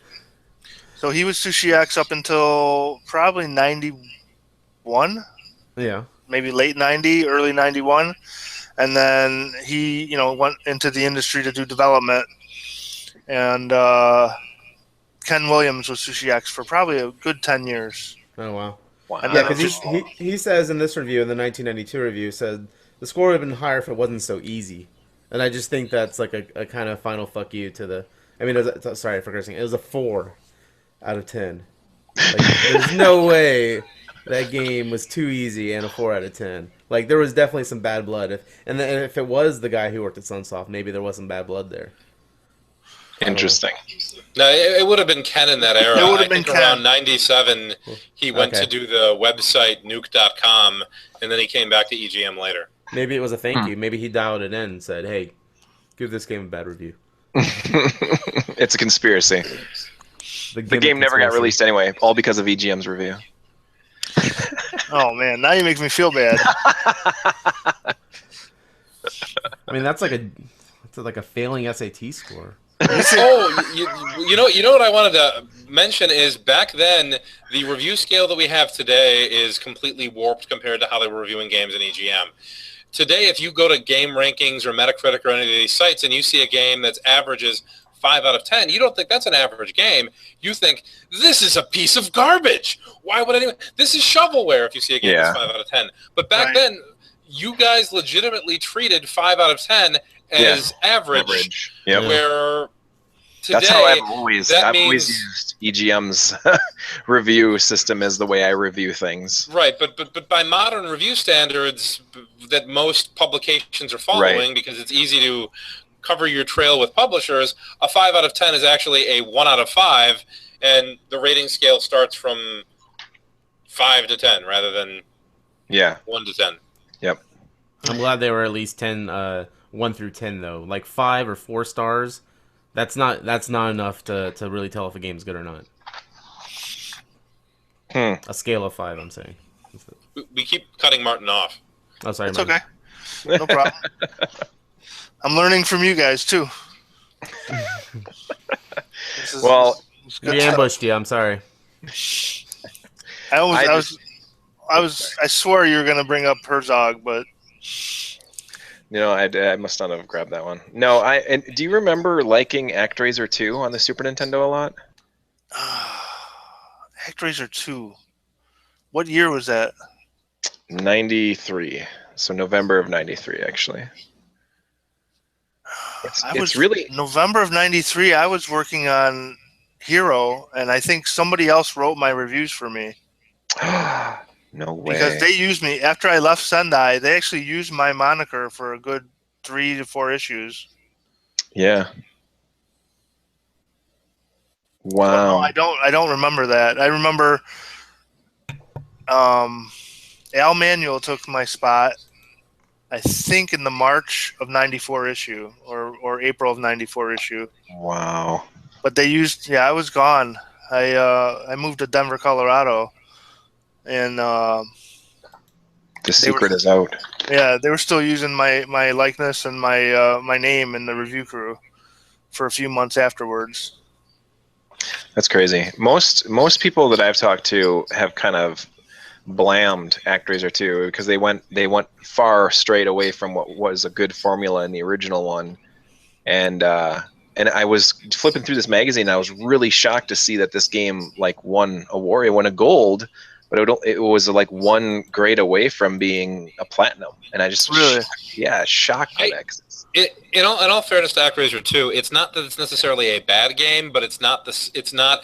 So he was Sushi X up until probably 91, Yeah. maybe late 90, early 91. And then he, went into the industry to do development. And Ken Williams was Sushi X for probably a good 10 years. Oh wow. Wow. And Yeah, then because he says in this review, in the 1992 review, said the score would have been higher if it wasn't so easy. And I just think that's like a kind of final fuck you to the. I mean, sorry for cursing. It was a 4 out of 10. Like, there's no way that game was too easy and a 4 out of 10. Like there was definitely some bad blood. If it was the guy who worked at Sunsoft, maybe there was some bad blood there. Interesting. No, it would have been Ken in that era. It would have been Ken. Around 97, he went Okay. to do the website nuke.com, and then he came back to EGM later. Maybe it was a thank you. Maybe he dialed it in and said, "Hey, give this game a bad review." It's a conspiracy. The game never got released anyway, all because of EGM's review. Oh, man. Now you make me feel bad. I mean, that's like a failing SAT score. Oh, you know what I wanted to mention is back then the review scale that we have today is completely warped compared to how they were reviewing games in EGM. Today, if you go to Game Rankings or Metacritic or any of these sites and you see a game that's averages 5 out of 10, you don't think that's an average game. You think this is a piece of garbage. Why would anyone? This is shovelware. If you see a game that's 5 out of 10, but back then, you guys legitimately treated 5 out of 10 as average. Yep. Where today, that's how I've always means, used EGM's review system as the way I review things. Right, but by modern review standards that most publications are following, because it's easy to cover your trail with publishers, a 5 out of 10 is actually a 1 out of 5, and the rating scale starts from 5 to 10 rather than 1 to 10. Yep. I'm glad they were at least 10. 1 through 10 though, like 5 or 4 stars. That's not enough to really tell if a game's good or not. A scale of 5, I'm saying. We keep cutting Martin off. Oh, sorry. It's okay. No problem. I'm learning from you guys too. We ambushed you. I'm sorry. I swore you were gonna bring up Herzog, but. I must not have grabbed that one. No, and do you remember liking ActRaiser 2 on the Super Nintendo a lot? ActRaiser 2. What year was that? 93. So November of 93, actually. It's really November of '93. I was working on Hero, and I think somebody else wrote my reviews for me. no way. Because they used me after I left Sendai. They actually used my moniker for a good 3 to 4 issues. Yeah. Wow. So, no, I don't remember that. I remember Al Manuel took my spot, I think in the March of '94 issue or April of '94 issue. Wow. But they used I was gone. I moved to Denver, Colorado, and the secret is out. Yeah, they were still using my likeness and my name in the review crew for a few months afterwards. That's crazy. Most people that I've talked to have kind of blamed ActRaiser 2 because they went far straight away from what was a good formula in the original one, and I was flipping through this magazine and I was really shocked to see that this game like won award. It won a gold, but it was like one grade away from being a platinum, and I just really shocked by that. In all fairness to ActRaiser 2, it's not that it's necessarily a bad game, but it's not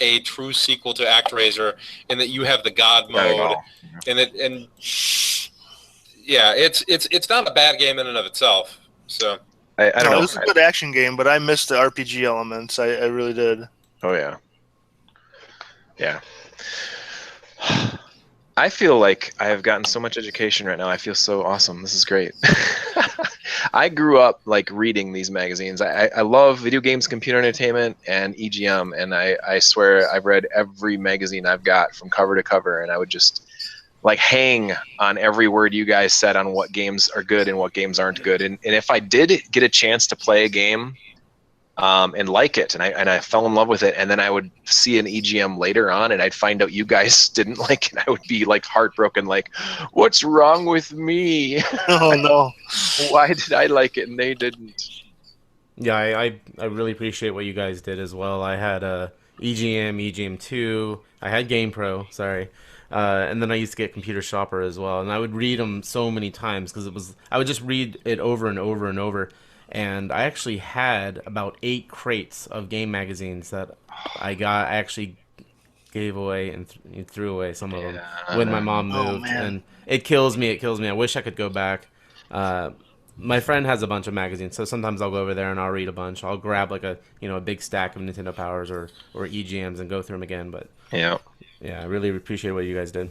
a true sequel to ActRaiser in that you have the God mode, and it's not a bad game in and of itself. So I don't know. It was a good action game, but I missed the RPG elements. I really did. Oh yeah, yeah. I feel like I have gotten so much education right now. I feel so awesome. This is great. I grew up like reading these magazines. I love video games, computer entertainment, and EGM. And I swear I've read every magazine I've got from cover to cover. And I would just like hang on every word you guys said on what games are good and what games aren't good. And if I did get a chance to play a game and like it, and I fell in love with it, and then I would see an EGM later on, and I'd find out you guys didn't like it, and I would be like heartbroken, like, what's wrong with me? Oh no! Why did I like it and they didn't? Yeah, I really appreciate what you guys did as well. I had EGM2, I had GamePro, sorry, and then I used to get Computer Shopper as well, and I would read them so many times because I would just read it over and over and over. And I actually had about 8 crates of game magazines that I actually gave away and threw away some of them when my mom moved. And it kills me. I wish I could go back. My friend has a bunch of magazines, so sometimes I'll go over there and I'll read a bunch. I'll grab like a big stack of Nintendo Powers or EGMs and go through them again. But yeah, I really appreciate what you guys did.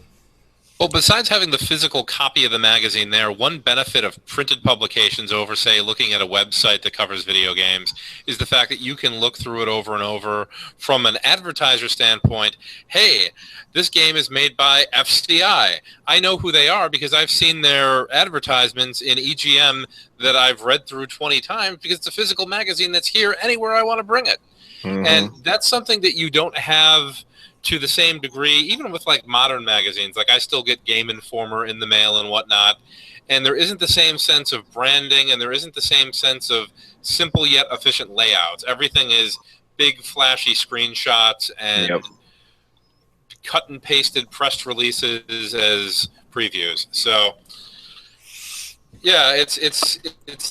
Well, besides having the physical copy of the magazine there, one benefit of printed publications over, say, looking at a website that covers video games is the fact that you can look through it over and over from an advertiser standpoint. Hey, this game is made by FCI. I know who they are because I've seen their advertisements in EGM that I've read through 20 times because it's a physical magazine that's here anywhere I want to bring it. Mm-hmm. And that's something that you don't have to the same degree, even with like modern magazines. Like I still get Game Informer in the mail and whatnot, and there isn't the same sense of branding, and there isn't the same sense of simple yet efficient layouts. Everything is big flashy screenshots and cut and pasted press releases as previews. So yeah, it's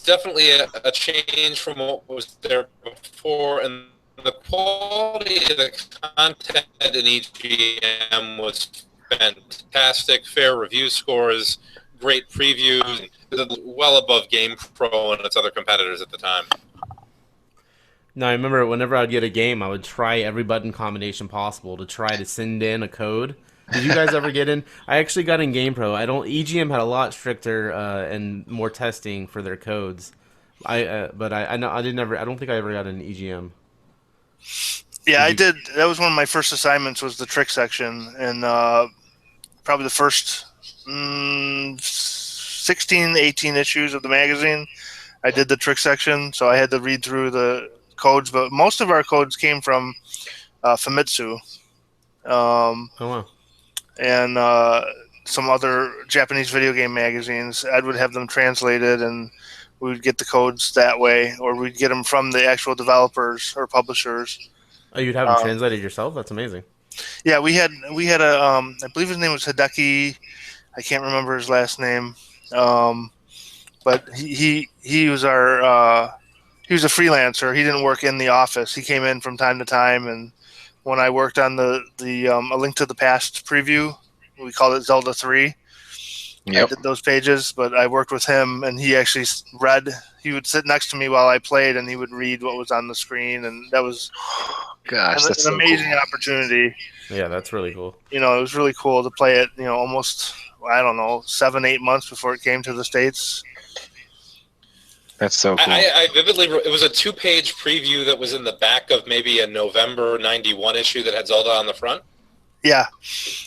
definitely a change from what was there before, and the quality of the content in EGM was fantastic. Fair review scores, great previews, well above GamePro and its other competitors at the time. No, I remember whenever I'd get a game, I would try every button combination possible to try to send in a code. Did you guys ever get in? I actually got in GamePro. EGM had a lot stricter and more testing for their codes. I don't think I ever got an EGM. Yeah, I did. That was one of my first assignments, was the trick section, and probably the first 16, 18 issues of the magazine, I did the trick section, so I had to read through the codes, but most of our codes came from Famitsu. Oh, wow. And some other Japanese video game magazines. Ed would have them translated, and we would get the codes that way, or we'd get them from the actual developers or publishers. Oh, you'd have them translated yourself? That's amazing. Yeah, we had a I believe his name was Hideki. I can't remember his last name, but he was our he was a freelancer. He didn't work in the office. He came in from time to time, and when I worked on the A Link to the Past preview, we called it Zelda 3. I did those pages, but I worked with him, and he actually read. He would sit next to me while I played, and he would read what was on the screen, and that was that's an amazing opportunity. Yeah, that's really cool. It was really cool to play it. Almost 7-8 months before it came to the States. That's so cool. I vividly. It was a 2-page preview that was in the back of maybe a November '91 issue that had Zelda on the front. Yeah,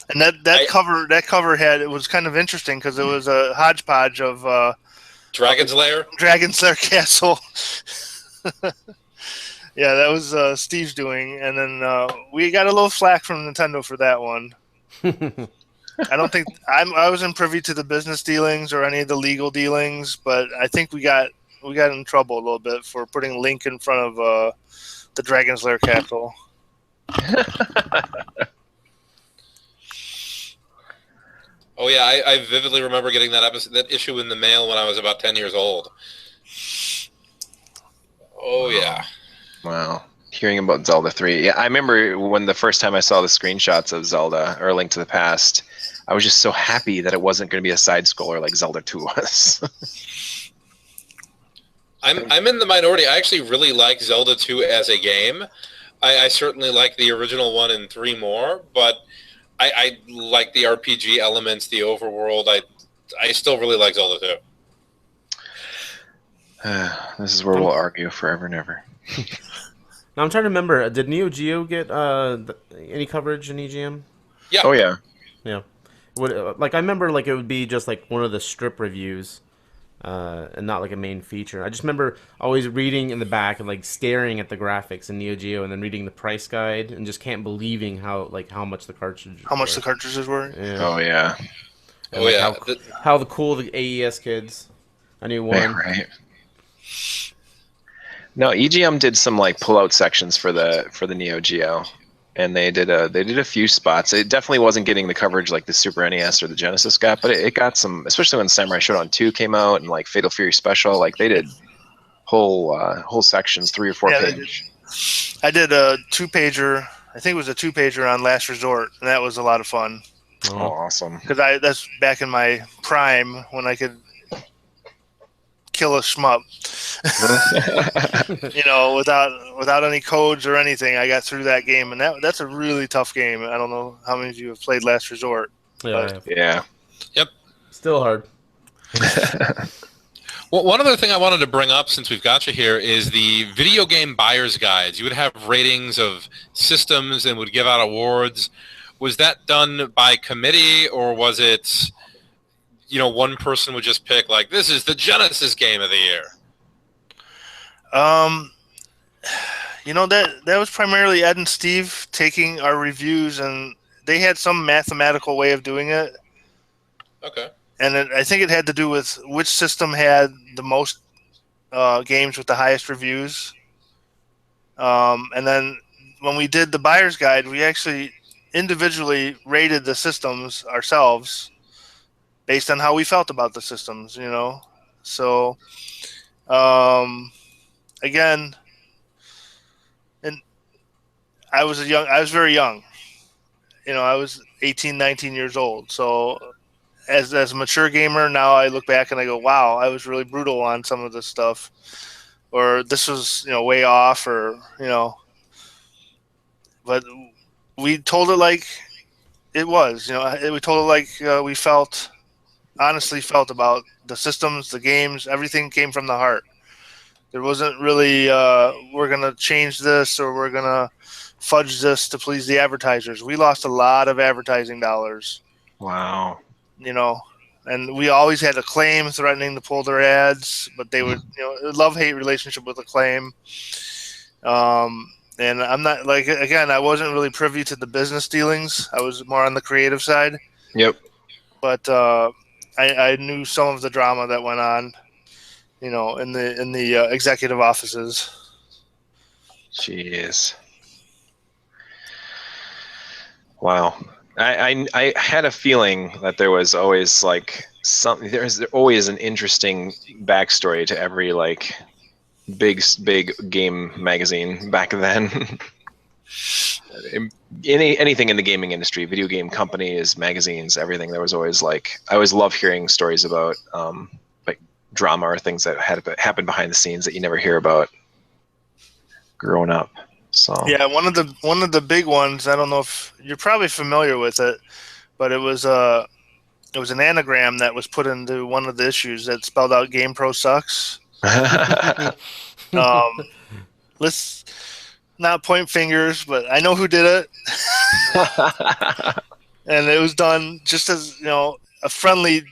and that cover had, it was kind of interesting because it was a hodgepodge of Dragon's Lair Castle. Yeah, that was Steve's doing, and then we got a little flack from Nintendo for that one. I don't think I wasn't privy to the business dealings or any of the legal dealings, but I think we got in trouble a little bit for putting Link in front of the Dragon's Lair Castle. Oh yeah, I vividly remember getting that issue in the mail when I was about 10 years old. Oh yeah. Wow. Hearing about Zelda 3. Yeah, I remember when the first time I saw the screenshots of Zelda or Link to the Past, I was just so happy that it wasn't going to be a side scroller like Zelda 2 was. I'm in the minority. I actually really like Zelda 2 as a game. I certainly like the original 1 and 3 more, but I like the RPG elements, the overworld. I still really like Zelda 2. This is where we'll argue forever and ever. Now I'm trying to remember. Did Neo Geo get any coverage in EGM? Yeah. Oh yeah. Yeah. I remember it would be just like one of the strip reviews, and not like a main feature. I just remember always reading in the back and staring at the graphics in Neo Geo, and then reading the price guide and just can't believing how much the cartridges were. Yeah. Oh yeah. And how cool the AES kids. I knew one. Yeah, right. No, EGM did some pull-out sections for the Neo Geo, and they did a few spots. It definitely wasn't getting the coverage like the Super NES or the Genesis got, but it got some, especially when Samurai Shodown 2 came out and Fatal Fury Special. They did whole sections, 3 or 4 page. I did a 2-pager. I think it was a 2-pager on Last Resort, and that was a lot of fun. Oh, awesome! Because that's back in my prime when I could kill a shmup. Without any codes or anything, I got through that game, and that's a really tough game. I don't know how many of you have played Last Resort. Yeah. Yep. Still hard. Well, one other thing I wanted to bring up since we've got you here is the video game buyer's guides. You would have ratings of systems and would give out awards. Was that done by committee, or was it, one person would just pick this is the Genesis game of the year? That was primarily Ed and Steve taking our reviews, and they had some mathematical way of doing it. Okay. And I think it had to do with which system had the most games with the highest reviews. And then when we did the buyer's guide, we actually individually rated the systems ourselves based on how we felt about the systems, So, again, and I was very young. I was 18, 19 years old. So as a mature gamer, now I look back and I go, wow, I was really brutal on some of this stuff. Or this was, way off, or, but we told it like it was, we told it like we honestly felt about the systems, the games, everything came from the heart. There wasn't really, we're going to change this or we're going to fudge this to please the advertisers. We lost a lot of advertising dollars. Wow. And we always had Acclaim threatening to pull their ads, but they would, love-hate relationship with Acclaim. And I'm not, again, I wasn't really privy to the business dealings. I was more on the creative side. Yep. But I knew some of the drama that went on, in the executive offices. Jeez. Wow. I had a feeling that there was always like something. There's always an interesting backstory to every like big game magazine back then. Anything in the gaming industry, video game companies, magazines, everything. There was always like I always love hearing stories about like drama or things that had happened behind the scenes that you never hear about growing up. So yeah, one of the big ones. I don't know if you're probably familiar with it, but it was an anagram that was put into one of the issues that spelled out "Game Pro sucks." Let's not point fingers, but I know who did it, and it was done just as a friendly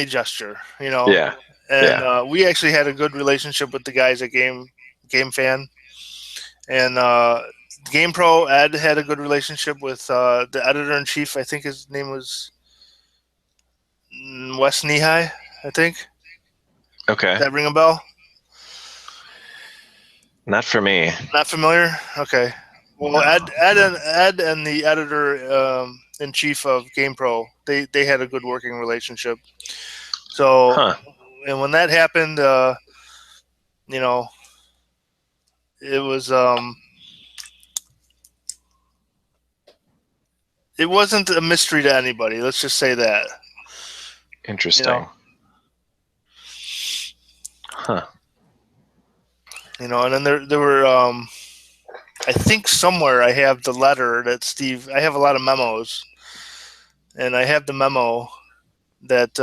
gesture, yeah. And we actually had a good relationship with the guys at Game Fan, and Game Pro Ed had a good relationship with the editor in chief. I think his name was Wes Knee-High, I think. Okay. Does that ring a bell? Not for me. Not familiar? Okay. Well, No. Ed and the editor in chief of GamePro, they had a good working relationship. So, and when that happened, it was it wasn't a mystery to anybody. Let's just say that. Interesting. And then there were I think somewhere I have the letter that Steve. I have a lot of memos, and I have the memo that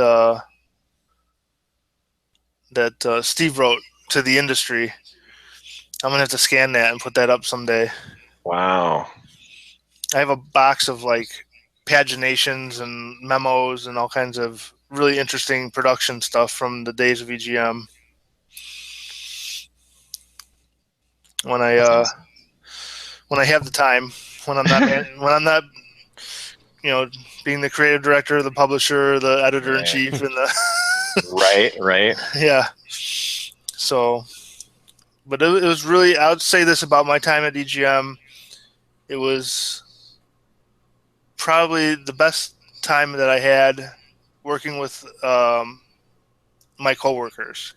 Steve wrote to the industry. I'm gonna have to scan that and put that up someday. Wow. I have a box of like paginations and memos and all kinds of really interesting production stuff from the days of EGM. When I have the time, when I'm not being the creative director, the publisher, the editor in chief, and the right. Yeah. So, but it was really, I would say this about my time at EGM. It was probably the best time that I had working with my coworkers.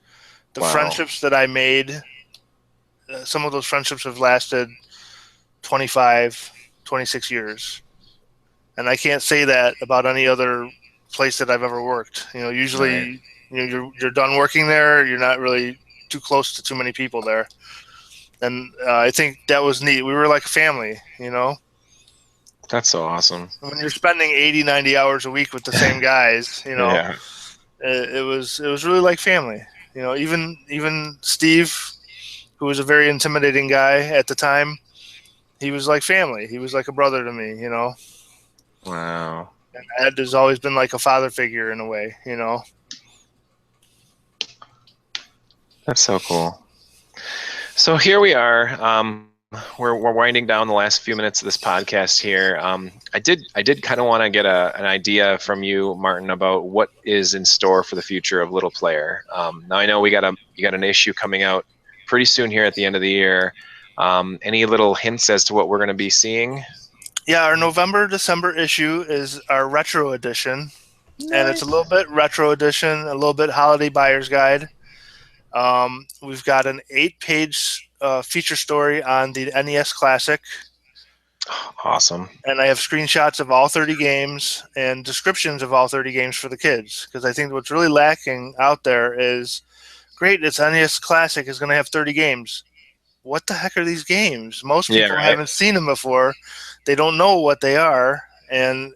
The friendships that I made, some of those friendships have lasted 25, 26 years. And I can't say that about any other place that I've ever worked. Usually you're done working there, you're not really too close to too many people there. And I think that was neat. We were like a family, That's so awesome. When you're spending 80, 90 hours a week with the same guys, Yeah. it was really like family. Even Steve, who was a very intimidating guy at the time, he was like family. He was like a brother to me, Wow. And Ed has always been like a father figure in a way, That's so cool. So here we are. We're winding down the last few minutes of this podcast here. I did kind of want to get an idea from you, Martin, about what is in store for the future of Little Player. Now I know you got an issue coming out pretty soon here at the end of the year. Any little hints as to what we're going to be seeing? Yeah, our November-December issue is our retro edition, and it's a little bit retro edition, a little bit holiday buyer's guide. We've got an 8-page feature story on the NES Classic. Awesome. And I have screenshots of all 30 games and descriptions of all 30 games for the kids, because I think what's really lacking out there is, great, it's NES Classic is going to have 30 games. What the heck are these games? Most people haven't seen them before. They don't know what they are. And,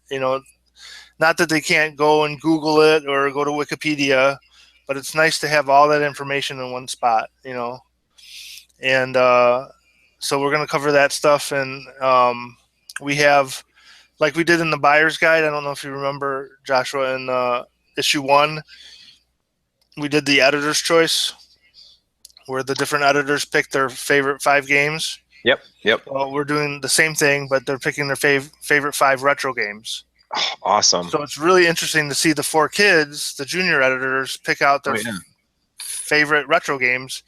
not that they can't go and Google it or go to Wikipedia, but it's nice to have all that information in one spot, And so we're going to cover that stuff. And we have, like we did in the buyer's guide, I don't know if you remember, Joshua, in issue 1, we did the editor's choice, where the different editors pick their favorite 5 games. Yep. Well, we're doing the same thing, but they're picking their favorite 5 retro games. Oh, awesome. So it's really interesting to see the 4 kids, the junior editors, pick out their favorite retro games.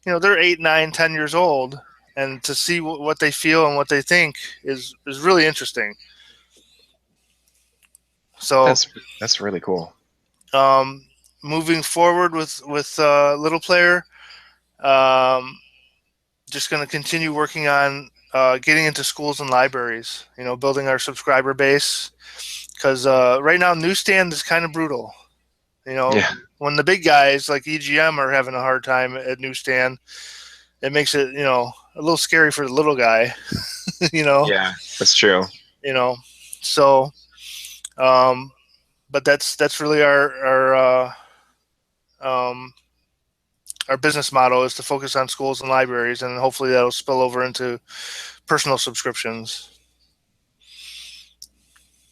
They're 8, 9, 10 years old, and to see what they feel and what they think is really interesting. So that's really cool. Moving forward with Little Player, just going to continue working on getting into schools and libraries. Building our subscriber base, because right now newsstand is kind of brutal. Yeah. When the big guys like EGM are having a hard time at newsstand, it makes it a little scary for the little guy. Yeah, that's true. So but that's really our business model, is to focus on schools and libraries, and hopefully that'll spill over into personal subscriptions.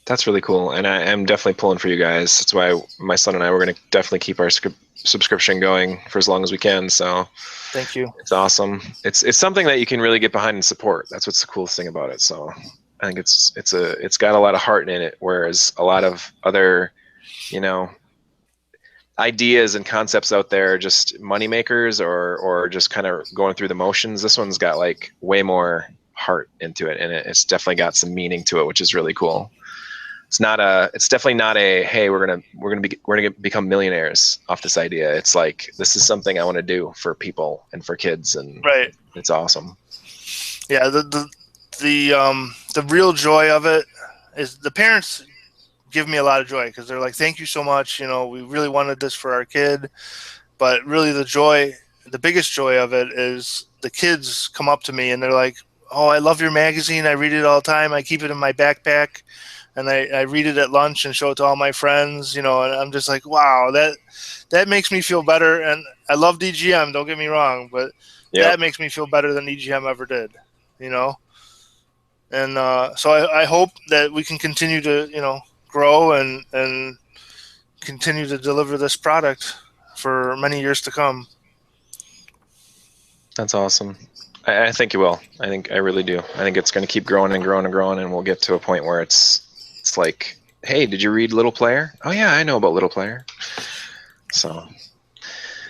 That's really cool, and I am definitely pulling for you guys. That's why my son and I, we're going to definitely keep our subscription going for as long as we can. So thank you. It's awesome. It's something that you can really get behind and support. That's what's the coolest thing about it. So I think it's got a lot of heart in it, whereas a lot of other ideas and concepts out there are just money makers or just kind of going through the motions. This one's got like way more heart into it, and it's definitely got some meaning to it, which is really cool. It's definitely not a, hey, we're gonna become millionaires off this idea. It's like, this is something I want to do for people and for kids, and right. It's awesome. Yeah, the real joy of it is the parents give me a lot of joy, because they're like, thank you so much. We really wanted this for our kid, but really the biggest joy of it is the kids come up to me and they're like, oh, I love your magazine. I read it all the time. I keep it in my backpack, and I read it at lunch and show it to all my friends, and I'm just like, wow, that makes me feel better. And I love EGM, don't get me wrong, but that makes me feel better than EGM ever did, And so I hope that we can continue to, grow and continue to deliver this product for many years to come. That's awesome. I think you will. I really do. I think it's going to keep growing and growing and growing, and we'll get to a point where it's like, hey, did you read Little Player? Oh yeah, I know about Little Player. So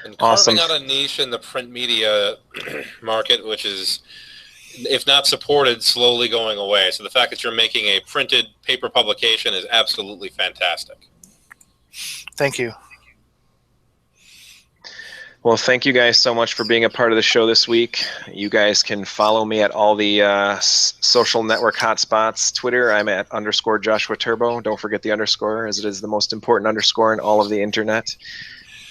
and awesome. Carving out a niche in the print media market, which is, if not supported, slowly going away. So the fact that you're making a printed paper publication is absolutely fantastic. Thank you. Well, thank you guys so much for being a part of the show this week. You guys can follow me at all the social network hotspots. Twitter, I'm at _Joshua Turbo. Don't forget the underscore, as it is the most important underscore in all of the internet.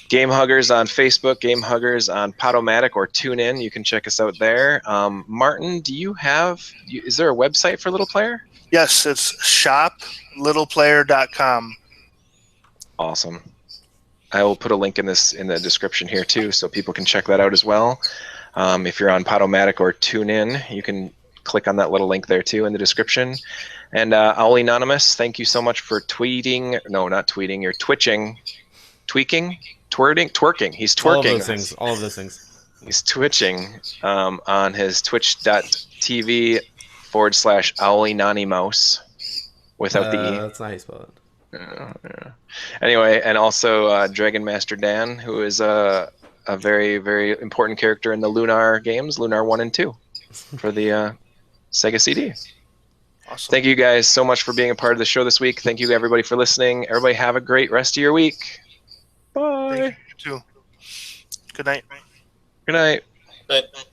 Gamehuggers on Facebook, Gamehuggers on Podomatic or TuneIn. You can check us out there. Martin, is there a website for Little Player? Yes, it's shoplittleplayer.com. Awesome. I will put a link in the description here too, so people can check that out as well. If you're on Podomatic or TuneIn, you can click on that little link there too in the description. And Owly Anonymous, thank you so much for tweeting. No, not tweeting. You're twitching, tweaking, twerking. He's twerking. All of those things. He's twitching on his twitch.tv/OwlyNaniMouse without the E. That's not how you spell it. Yeah. Anyway, and also Dragon Master Dan, who is a very, very important character in the Lunar games, Lunar 1 and 2, for the Sega CD. Awesome. Thank you guys so much for being a part of the show this week. Thank you everybody for listening. Everybody have a great rest of your week. Bye. Thank you, you too. Good night. Good night. But